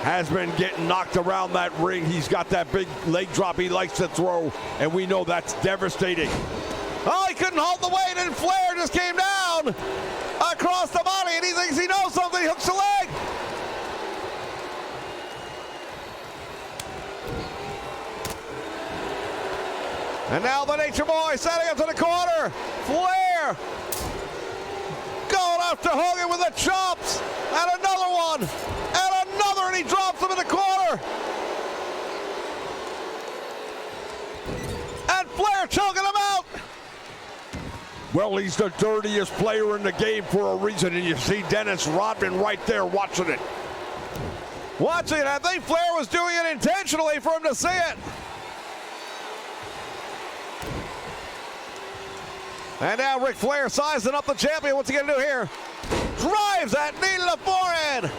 has been getting knocked around that ring. He's got that big leg drop he likes to throw, and we know that's devastating. Oh, he couldn't hold the weight, and Flair just came down across the body, and he thinks he knows something. He hooks the leg. And now the Nature Boy setting up to the corner. Flair going after Hogan with the chops. And another one. And another, and he drops him in the corner. And Flair choking him out. Well, he's the dirtiest player in the game for a reason, and you see Dennis Rodman right there watching it. Watching it, I think Flair was doing it intentionally for him to see it. And now Ric Flair sizing up the champion. What's he going to do here? Drives that knee to the forehead.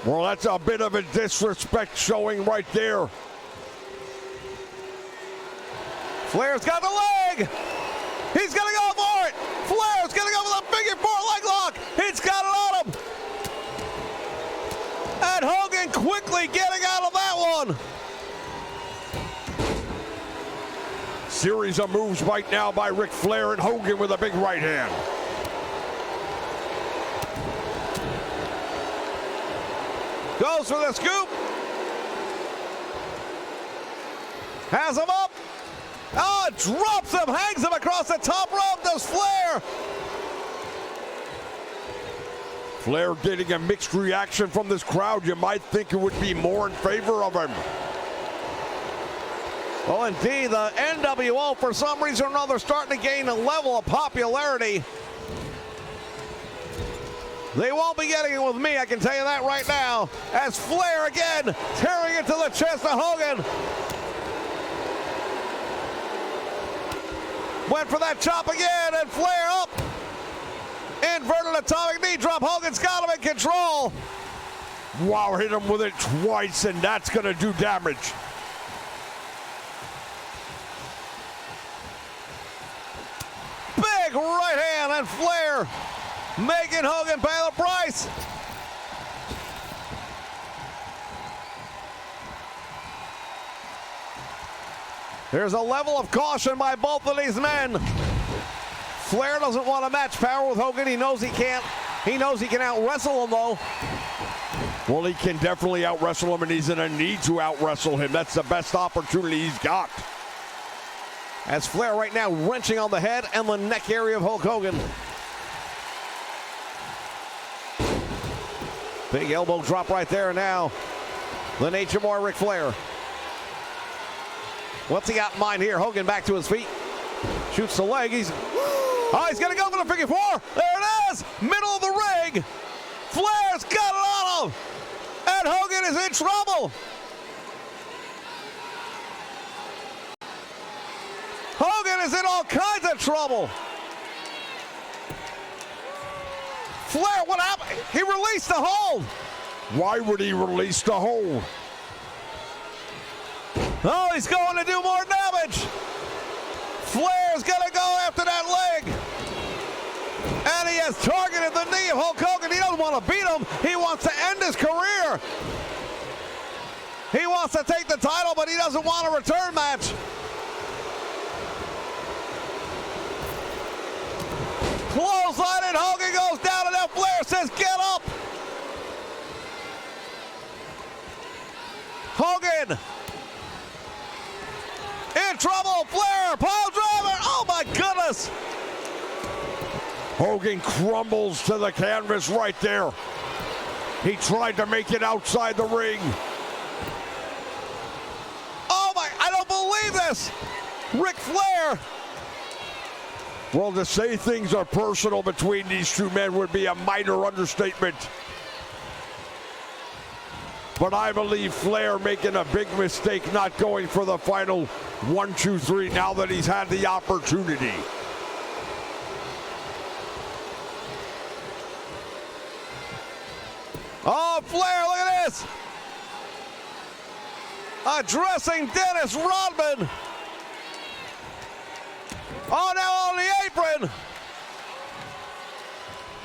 Well, that's a bit of a disrespect showing right there. Flair's got the leg. He's going to go for it. Flair's going to go with a figure four leg lock. He's got it on him. And Hogan quickly getting out of that one. Series of moves right now by Ric Flair, and Hogan with a big right hand. Goes for the scoop. Has him up. Oh, drops him, hangs him across the top rope. Does Flair. Flair getting a mixed reaction from this crowd. You might think it would be more in favor of him. Well, indeed, the NWO, for some reason or another, starting to gain a level of popularity. They won't be getting it with me, I can tell you that right now. As Flair again, tearing into the chest of Hogan. Went for that chop again, and Flair up. Inverted atomic knee drop. Hogan's got him in control. Wow, hit him with it twice, and that's going to do damage. Big right hand, and Flair making Hogan pay the price. There's a level of caution by both of these men. Flair doesn't want to match power with Hogan. He knows he can't. He knows he can out-wrestle him, though. Well, he can definitely out-wrestle him, and he's in a need to out-wrestle him. That's the best opportunity he's got. As Flair right now wrenching on the head and the neck area of Hulk Hogan. Big elbow drop right there now. The Nature Boy, Ric Flair. What's he got in mind here? Hogan back to his feet. Shoots the leg. He's going to go for the figure four. There it is. Middle of the ring. Flair's got it on him. And Hogan is in trouble. Hogan is in all kinds of trouble. Flair, what happened? He released the hold. Why would he release the hold? Oh, he's going to do more damage. Flair's going to go after that leg. And he has targeted the knee of Hulk Hogan. He doesn't want to beat him. He wants to end his career. He wants to take the title, but he doesn't want a return match. Clothesline, and Hogan goes down, and now Flair says, get up. Hogan in trouble. Flair, pile driver. Oh, my goodness. Hogan crumbles to the canvas right there. He tried to make it outside the ring. Oh, my, I don't believe this. Ric Flair. Well, to say things are personal between these two men would be a minor understatement. But I believe Flair making a big mistake not going for the final 1, 2, 3 now that he's had the opportunity. Oh, Flair, look at this. Addressing Dennis Rodman. Oh, now on the apron.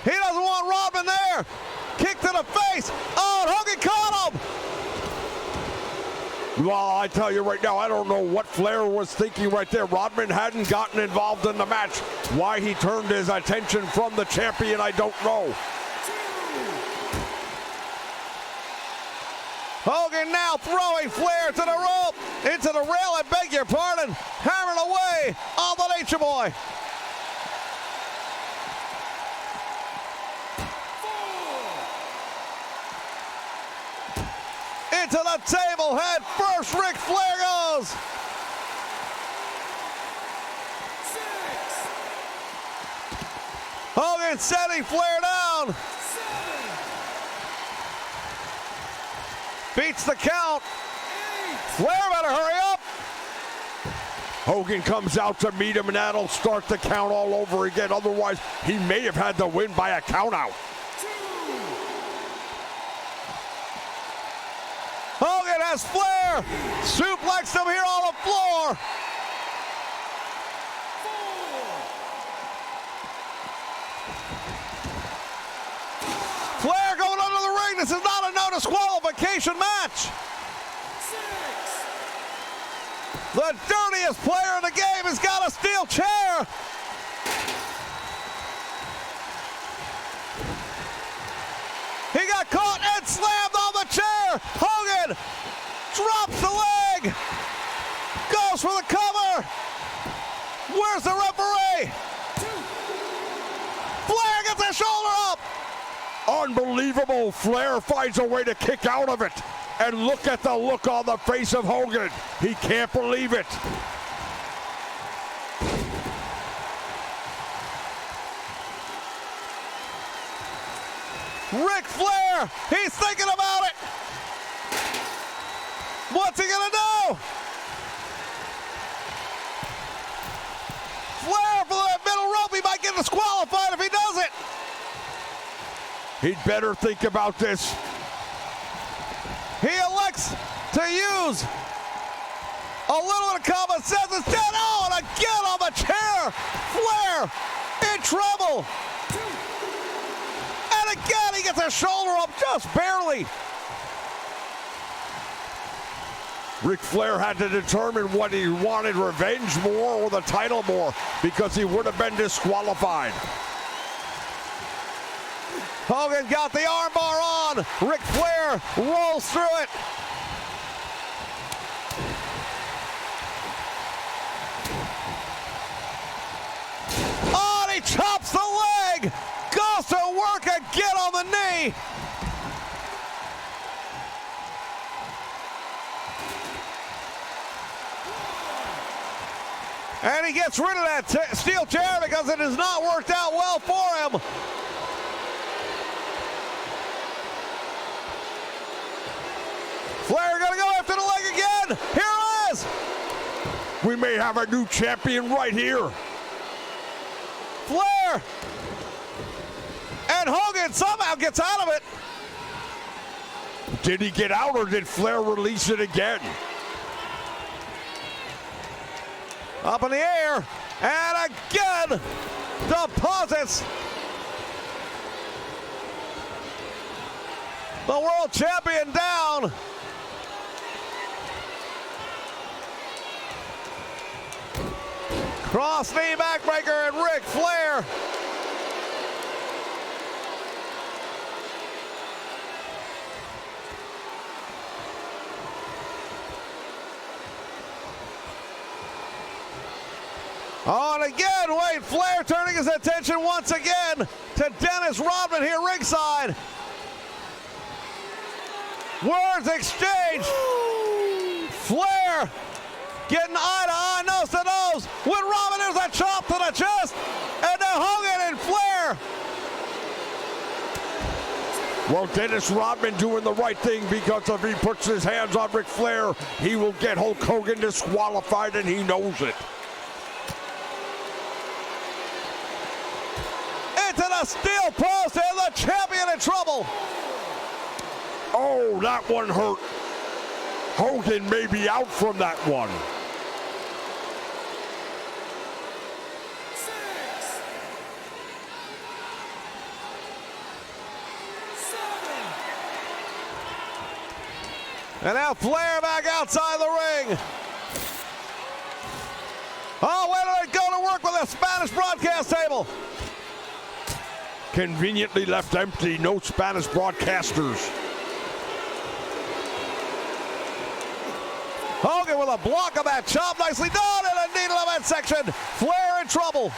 He doesn't want Rodman there. Kick to the face. Oh, and Hogan caught him. Well, I tell you right now, I don't know what Flair was thinking right there. Rodman hadn't gotten involved in the match. Why he turned his attention from the champion, I don't know. Hogan now throwing Flair to the rope, into the rail, I beg your pardon, hammering away on the Nature Boy. Into the table, head first, Ric Flair goes. 6. Hogan setting Flair down. 7. Beats the count. 8. Flair better hurry up. Hogan comes out to meet him, and that'll start the count all over again. Otherwise, he may have had the win by a count out. 2. Hogan has Flair. Suplexed him here on the floor. 4. Flair going under the ring. This is not a no disqualification match. 6. The dirtiest player in the game has got a steel chair. He got caught and slammed on the chair. Hogan drops the leg. Goes for the cover. Where's the referee? 2. Flair gets his shoulder up. Unbelievable. Flair finds a way to kick out of it. And look at the look on the face of Hogan. He can't believe it. Ric Flair, he's thinking about it. What's he gonna do? Flair for the middle rope, he might get disqualified if he does it. He'd better think about this. He elects to use a little bit of common sense instead. Oh, and again on the chair. Flair in trouble. 2. And again, he gets his shoulder up just barely. Ric Flair had to determine what he wanted, revenge more or the title more, because he would have been disqualified. Hogan got the armbar on. Ric Flair rolls through it. Oh, and he chops the leg. Goes to work again on the knee. And he gets rid of that steel chair because it has not worked out well for him. Flair gonna go after the leg again. Here it is. We may have a new champion right here. Flair. And Hogan somehow gets out of it. Did he get out or did Flair release it again? Up in the air. And again, deposits the world champion down. Cross knee backbreaker and Ric Flair. On again, Wade Flair turning his attention once again to Dennis Rodman here ringside. Words exchanged. Flair getting eye to eye, nose to nose with Rodman. There's a chop to the chest. And now Hogan and Flair. Well, Dennis Rodman doing the right thing, because if he puts his hands on Ric Flair, he will get Hulk Hogan disqualified, and he knows it. Into the steel post, and the champion in trouble. Oh, that one hurt. Hogan may be out from that one. 6. 7. And now Flair back outside the ring. Oh, wait a minute, go to work with a Spanish broadcast table. Conveniently left empty, no Spanish broadcasters. Hogan with a block of that chop, nicely done, and a needle of that section. Flair in trouble.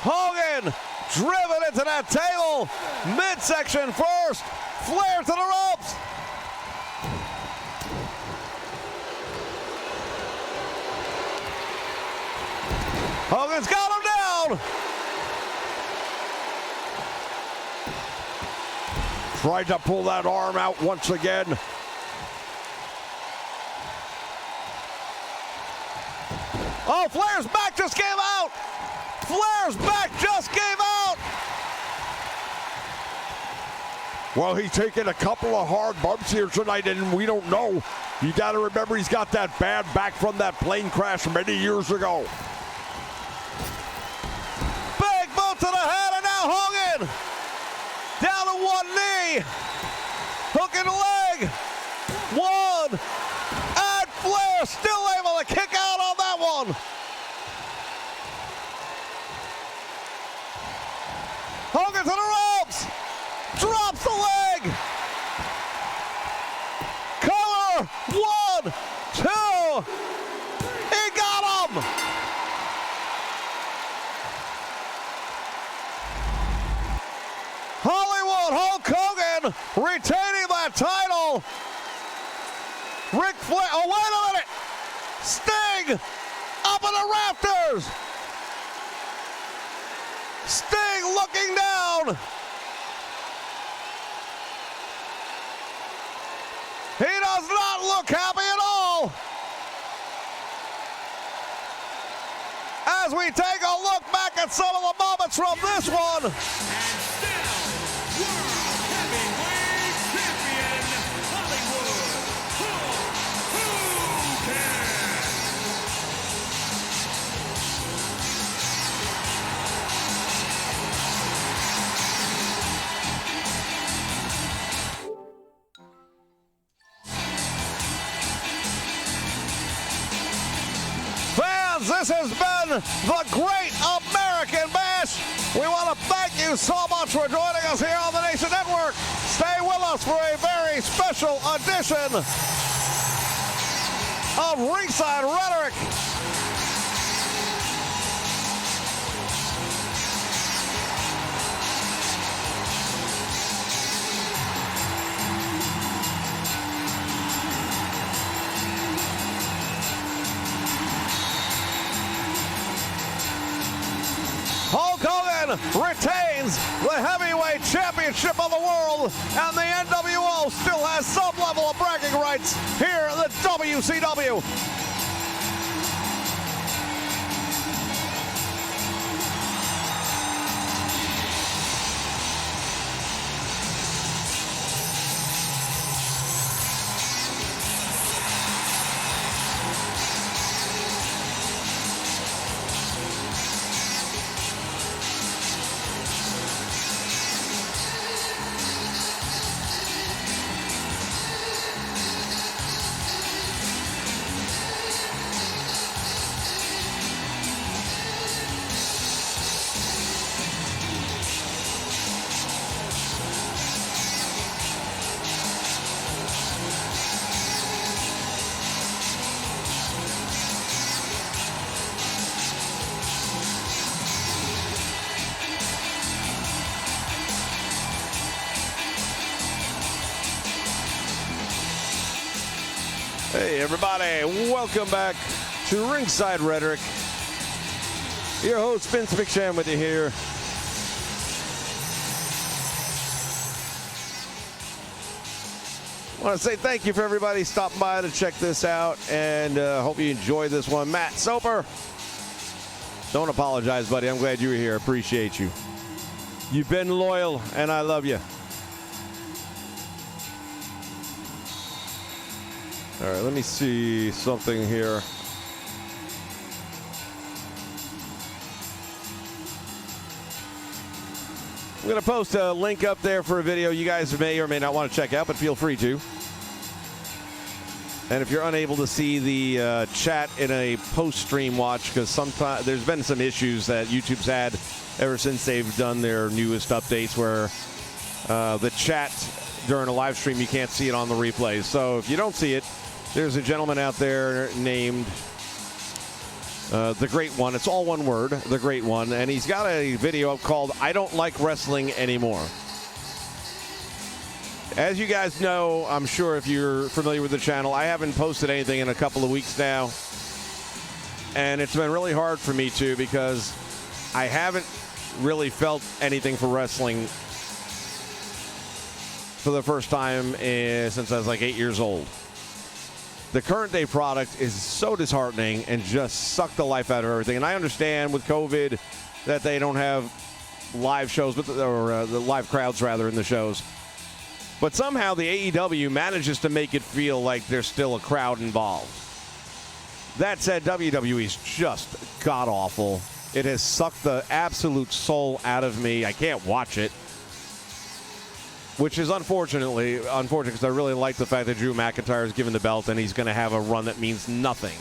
Hogan driven into that table. Midsection first. Flair to the ropes. Hogan's got him down. Tried to pull that arm out once again. Oh, Flair's back just came out. Flair's back just came out. Well, he's taken a couple of hard bumps here tonight, and we don't know. You got to remember he's got that bad back from that plane crash many years ago. Big boot to the head, and now Hogan down to one knee. Hook in the leg. One. And Flair still able to kick out on that one. Hogan to the ropes. Drops the leg. Cover. 1, 2. He got him. Hollywood Hulk Hogan retaining that title. Ric Flair. Oh, wait a minute. Sting up in the rafters. Sting looking down. He does not look happy at all. As we take a look back at some of the moments from this one. And still, World Heavyweight Champion, Hollywood Hulk Hogan. Fans, this has been the Great American Bash. We want to thank you so much for joining us here on the Nation Network. Stay with us for a very special edition of Ringside Rhetoric. Hulk Hogan retains the heavyweight championship of the world, and the NWO still has some level of bragging rights here in the WCW. Hey everybody, welcome back to Ringside Rhetoric. Your host Vince McShane with you here. I want to say thank you for everybody stopping by to check this out, and hope you enjoyed this one. Matt Soper, don't apologize, buddy. I'm glad you were here. Appreciate you. You've been loyal, and I love you. All right, let me see something here. I'm going to post a link up there for a video you guys may or may not want to check out, but feel free to. And if you're unable to see the chat in a post-stream watch, because sometimes there's been some issues that YouTube's had ever since they've done their newest updates where the chat during a live stream, you can't see it on the replays. So if you don't see it, there's a gentleman out there named The Great One. It's all one word, The Great One. And he's got a video up called I Don't Like Wrestling Anymore. As you guys know, I'm sure if you're familiar with the channel, I haven't posted anything in a couple of weeks now. And it's been really hard for me to, because I haven't really felt anything for wrestling for the first time since I was like 8 years old. The current day product is so disheartening and just sucked the life out of everything. And I understand with COVID that they don't have live shows, or the live crowds rather in the shows. But somehow the AEW manages to make it feel like there's still a crowd involved. That said, WWE's just god-awful. It has sucked the absolute soul out of me. I can't watch it. Which is unfortunate because I really like the fact that Drew McIntyre is given the belt and he's going to have a run that means nothing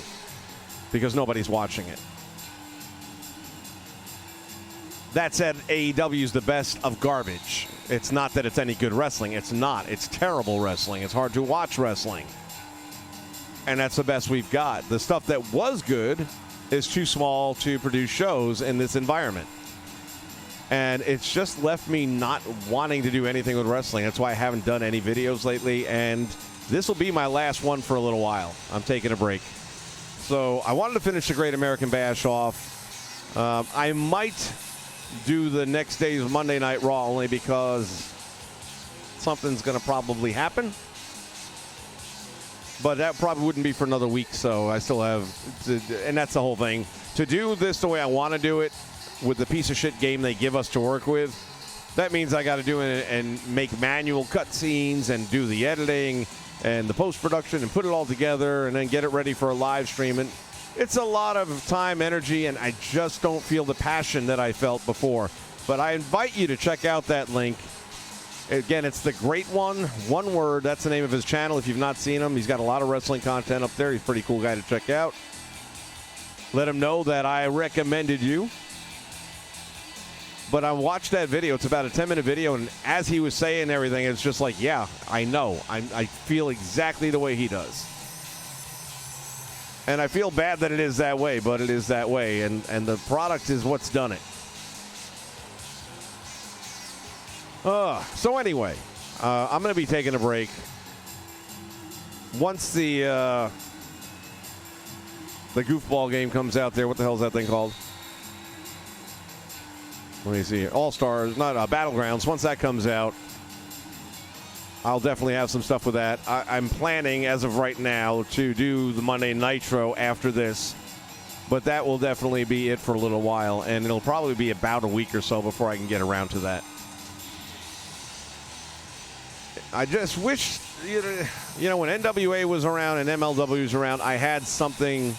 because nobody's watching it. That said, AEW is the best of garbage. It's not that it's any good wrestling. It's not. It's terrible wrestling. It's hard to watch wrestling. And that's the best we've got. The stuff that was good is too small to produce shows in this environment. And it's just left me not wanting to do anything with wrestling. That's why I haven't done any videos lately. And this will be my last one for a little while. I'm taking a break. So I wanted to finish the Great American Bash off. I might do the next day's Monday Night Raw only because something's going to probably happen. But that probably wouldn't be for another week, so I still have to, and that's the whole thing. To do this the way I want to do it, with the piece of shit game they give us to work with, that means I got to do it and make manual cutscenes and do the editing and the post-production and put it all together and then get it ready for a live stream. And it's a lot of time, energy, and I just don't feel the passion that I felt before. But I invite you to check out that link. Again, it's The Great One, one word. That's the name of his channel. If you've not seen him, he's got a lot of wrestling content up there. He's a pretty cool guy to check out. Let him know that I recommended you. But I watched that video. It's about a 10-minute video, and as he was saying everything, it's just like, yeah, I know. I feel exactly the way he does. And I feel bad that it is that way, but it is that way, and the product is what's done it. So anyway, I'm going to be taking a break. Once the goofball game comes out there, what the hell is that thing called? Let me see. All-Stars, not Battlegrounds. Once that comes out, I'll definitely have some stuff with that. I'm planning, as of right now, to do the Monday Nitro after this. But that will definitely be it for a little while. And it'll probably be about a week or so before I can get around to that. I just wish, you know, when NWA was around and MLW was around, I had something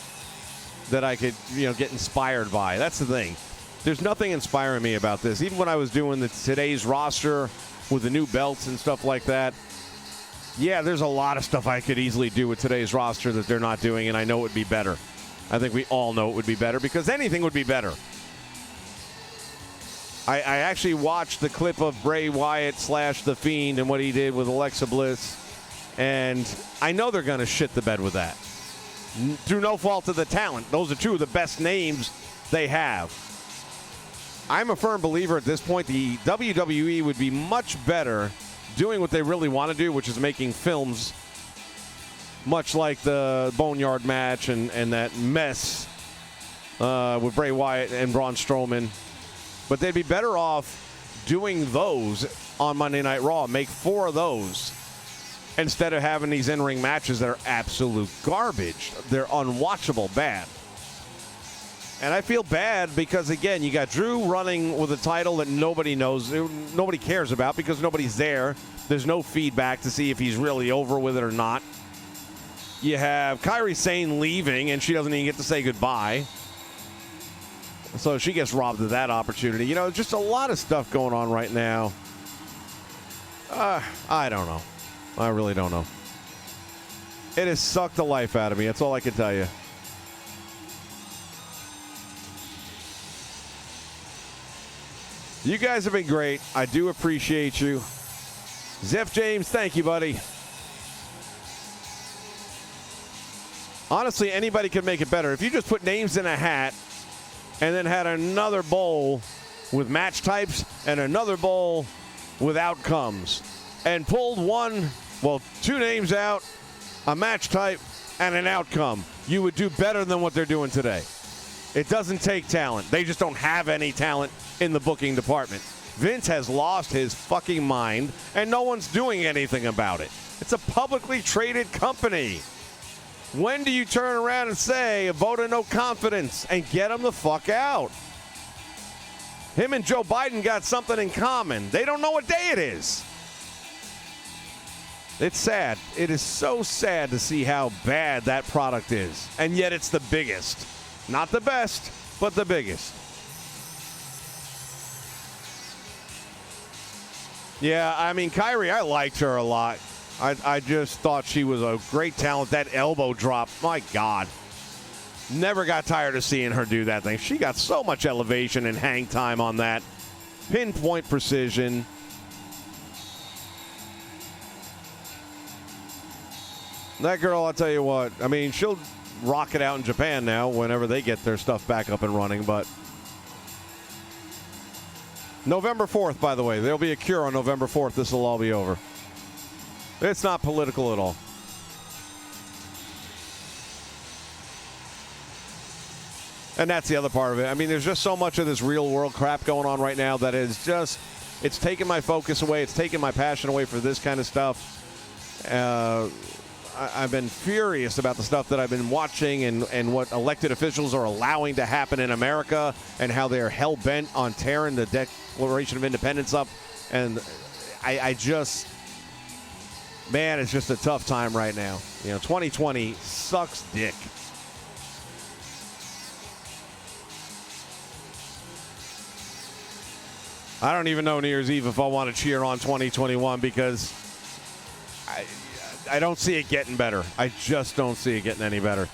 that I could, get inspired by. That's the thing. There's nothing inspiring me about this. Even when I was doing today's roster with the new belts and stuff like that, yeah, there's a lot of stuff I could easily do with today's roster that they're not doing, and I know it would be better. I think we all know it would be better because anything would be better. I actually watched the clip of Bray Wyatt / The Fiend and what he did with Alexa Bliss, and I know they're going to shit the bed with that. Through no fault of the talent. Those are two of the best names they have. I'm a firm believer at this point the WWE would be much better doing what they really want to do, which is making films much like the Boneyard match and that mess with Bray Wyatt and Braun Strowman. But they'd be better off doing those on Monday Night Raw. Make 4 of those instead of having these in-ring matches that are absolute garbage. They're unwatchable bad. And I feel bad because, again, you got Drew running with a title that nobody knows, nobody cares about because nobody's there. There's no feedback to see if he's really over with it or not. You have Kairi Sane leaving, and she doesn't even get to say goodbye. So she gets robbed of that opportunity. Just a lot of stuff going on right now. I don't know. I really don't know. It has sucked the life out of me. That's all I can tell you. You guys have been great. I do appreciate you. Zeph James, thank you, buddy. Honestly, anybody could make it better. If you just put names in a hat and then had another bowl with match types and another bowl with outcomes and pulled two names out, a match type, and an outcome, you would do better than what they're doing today. It doesn't take talent. They just don't have any talent in the booking department. Vince has lost his fucking mind, and no one's doing anything about it. It's a publicly traded company. When do you turn around and say a vote of no confidence and get him the fuck out? Him and Joe Biden got something in common. They don't know what day it is. It's sad. It is so sad to see how bad that product is. And yet it's the biggest. Not the best, but the biggest. Yeah, I mean, Kyrie, I liked her a lot. I just thought she was a great talent. That elbow drop, my God. Never got tired of seeing her do that thing. She got so much elevation and hang time on that. Pinpoint precision. That girl, I'll tell you what, I mean, she'll rock it out in Japan now whenever they get their stuff back up and running, but November 4th, by the way, there'll be a cure on November 4th. This will all be over. It's not political at all. And that's the other part of it. I mean, there's just so much of this real world crap going on right now that is just, it's taking my focus away. It's taking my passion away for this kind of stuff. I've been furious about the stuff that I've been watching and what elected officials are allowing to happen in America and how they're hell-bent on tearing the Declaration of Independence up. And I just, man, it's just a tough time right now. 2020 sucks dick. I don't even know New Year's Eve if I want to cheer on 2021 because I don't see it getting better. I just don't see it getting any better.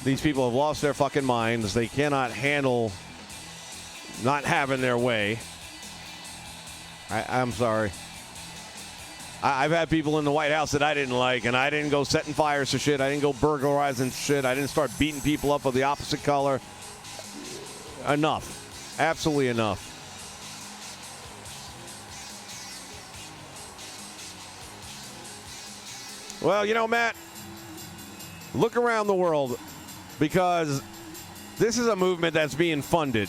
These people have lost their fucking minds. They cannot handle not having their way. I'm sorry. I've had people in the White House that I didn't like, and I didn't go setting fires to shit. I didn't go burglarizing shit. I didn't start beating people up of the opposite color. Enough. Absolutely enough. Well, Matt, look around the world because this is a movement that's being funded.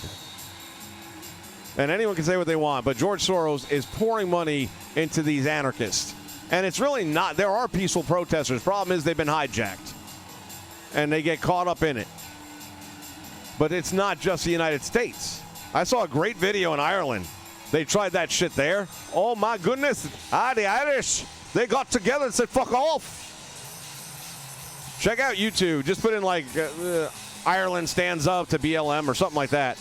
And anyone can say what they want, but George Soros is pouring money into these anarchists. And it's really not. There are peaceful protesters. Problem is they've been hijacked. And they get caught up in it. But it's not just the United States. I saw a great video in Ireland. They tried that shit there. Oh, my goodness. The Irish. They got together and said, fuck off. Check out YouTube. Just put in, Ireland stands up to BLM or something like that.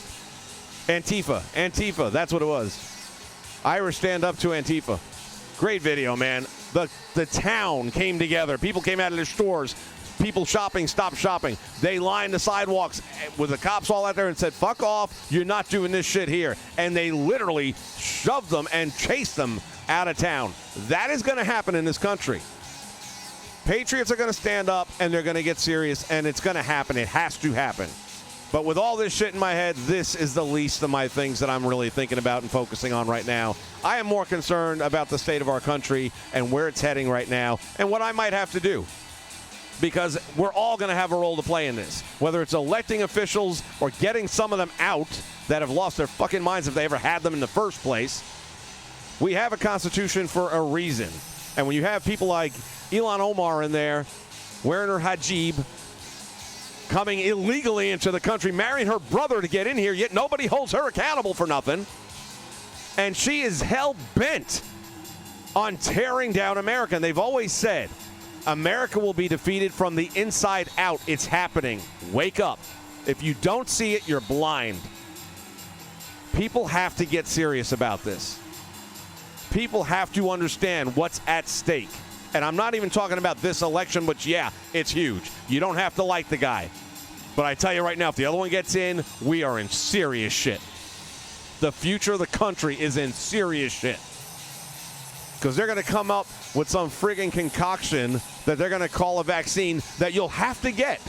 Antifa. That's what it was. Irish stand up to Antifa. Great video, man. The town came together. People came out of their stores. People shopping stopped shopping. They lined the sidewalks with the cops all out there and said, fuck off. You're not doing this shit here. And they literally shoved them and chased them out of town. That is going to happen in this country. Patriots are going to stand up and they're going to get serious, and it's going to happen. It has to happen. But with all this shit in my head, this is the least of my things that I'm really thinking about and focusing on right now. I am more concerned about the state of our country and where it's heading right now and what I might have to do. Because we're all going to have a role to play in this. Whether it's electing officials or getting some of them out that have lost their fucking minds if they ever had them in the first place. We have a constitution for a reason. And when you have people like Ilhan Omar in there, wearing her hijab, coming illegally into the country, marrying her brother to get in here, yet nobody holds her accountable for nothing. And she is hell-bent on tearing down America. And they've always said, America will be defeated from the inside out. It's happening. Wake up. If you don't see it, you're blind. People have to get serious about this. People have to understand what's at stake. And I'm not even talking about this election, but yeah, it's huge. You don't have to like the guy. But I tell you right now, if the other one gets in, we are in serious shit. The future of the country is in serious shit. Because they're going to come up with some friggin' concoction that they're going to call a vaccine that you'll have to get.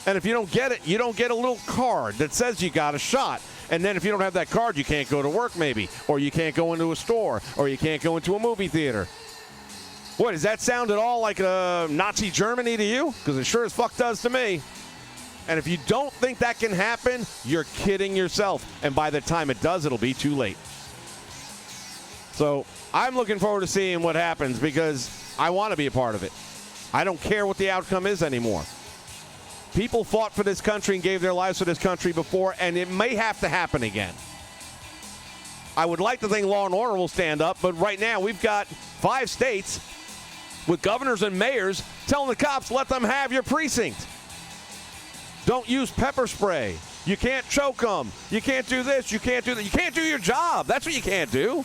And if you don't get it, you don't get a little card that says you got a shot. And then if you don't have that card, you can't go to work maybe. Or you can't go into a store. Or you can't go into a movie theater. What, does that sound at all like Nazi Germany to you? Because it sure as fuck does to me. And if you don't think that can happen, you're kidding yourself. And by the time it does, it'll be too late. So I'm looking forward to seeing what happens because I want to be a part of it. I don't care what the outcome is anymore. People fought for this country and gave their lives for this country before, and it may have to happen again. I would like to think law and order will stand up, but right now we've got 5 states with governors and mayors telling the cops, let them have your precinct. Don't use pepper spray. You can't choke them. You can't do this. You can't do that. You can't do your job. That's what you can't do.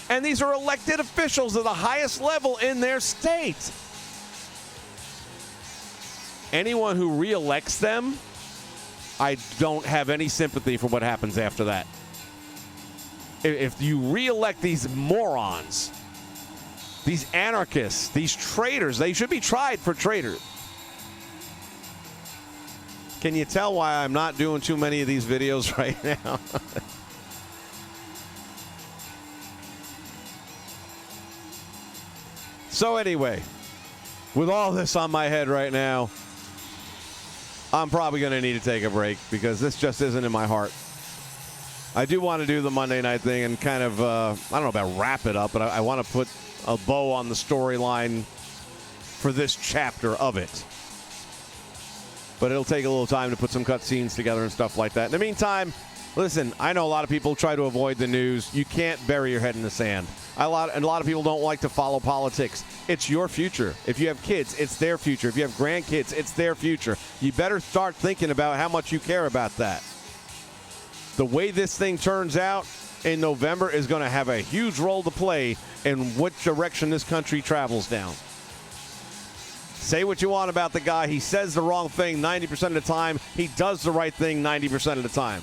And these are elected officials at the highest level in their state. Anyone who reelects them, I don't have any sympathy for what happens after that. If you reelect these morons, these anarchists, these traitors, they should be tried for traitors. Can you tell why I'm not doing too many of these videos right now? So anyway, with all this on my head right now, I'm probably going to need to take a break because this just isn't in my heart. I do want to do the Monday night thing and kind of, I don't know about wrap it up, but I want to put a bow on the storyline for this chapter of it. But it'll take a little time to put some cutscenes together and stuff like that. In the meantime, listen, I know a lot of people try to avoid the news. You can't bury your head in the sand. A lot of people don't like to follow politics. It's your future. If you have kids, it's their future. If you have grandkids, it's their future. You better start thinking about how much you care about that. The way this thing turns out in November is going to have a huge role to play in which direction this country travels down. Say what you want about the guy. He says the wrong thing 90% of the time. He does the right thing 90% of the time.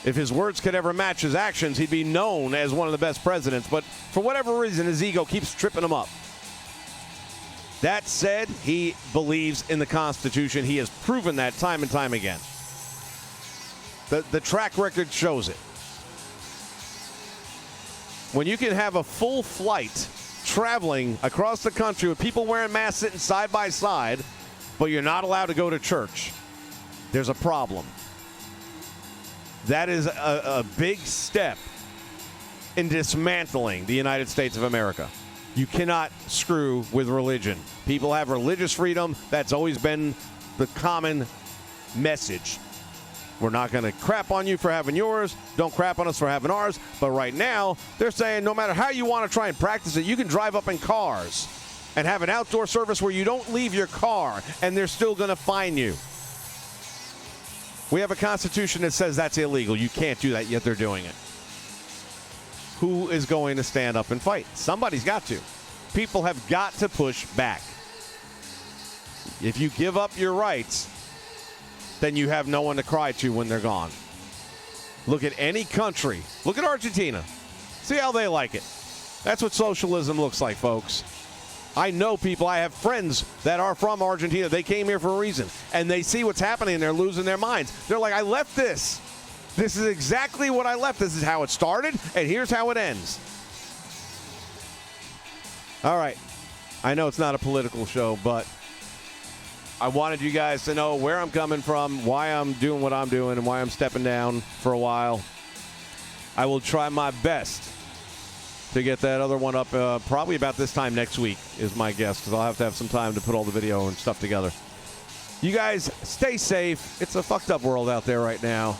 If his words could ever match his actions, he'd be known as one of the best presidents. But for whatever reason, his ego keeps tripping him up. That said, he believes in the Constitution. He has proven that time and time again. The track record shows it. When you can have a full flight traveling across the country with people wearing masks sitting side by side, but you're not allowed to go to church, there's a problem. That is a big step in dismantling the United States of America. You cannot screw with religion. People have religious freedom. That's always been the common message. We're not going to crap on you for having yours. Don't crap on us for having ours. But right now, they're saying no matter how you want to try and practice it, you can drive up in cars and have an outdoor service where you don't leave your car, and they're still going to fine you. We have a constitution that says that's illegal. You can't do that, yet they're doing it. Who is going to stand up and fight? Somebody's got to. People have got to push back. If you give up your rights, then you have no one to cry to when they're gone. Look at any country. Look at Argentina. See how they like it. That's what socialism looks like, folks. I know people, I have friends that are from Argentina. They came here for a reason, and they see what's happening, and they're losing their minds. They're like, I left this. This is exactly what I left. This is how it started, and here's how it ends. All right. I know it's not a political show, but I wanted you guys to know where I'm coming from, why I'm doing what I'm doing, and why I'm stepping down for a while. I will try my best to get that other one up probably about this time next week is my guess, because I'll have to have some time to put all the video and stuff together. You guys stay safe. It's a fucked up world out there right now.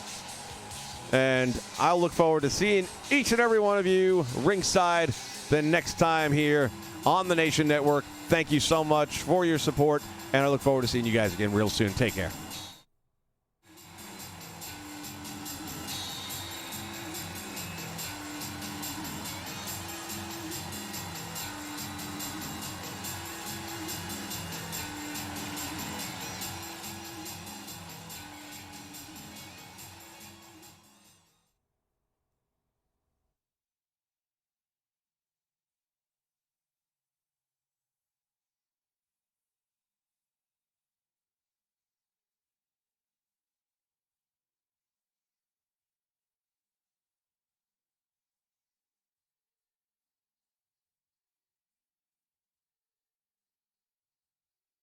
And I'll look forward to seeing each and every one of you ringside the next time here on the Nation Network. Thank you so much for your support, and I look forward to seeing you guys again real soon. Take care.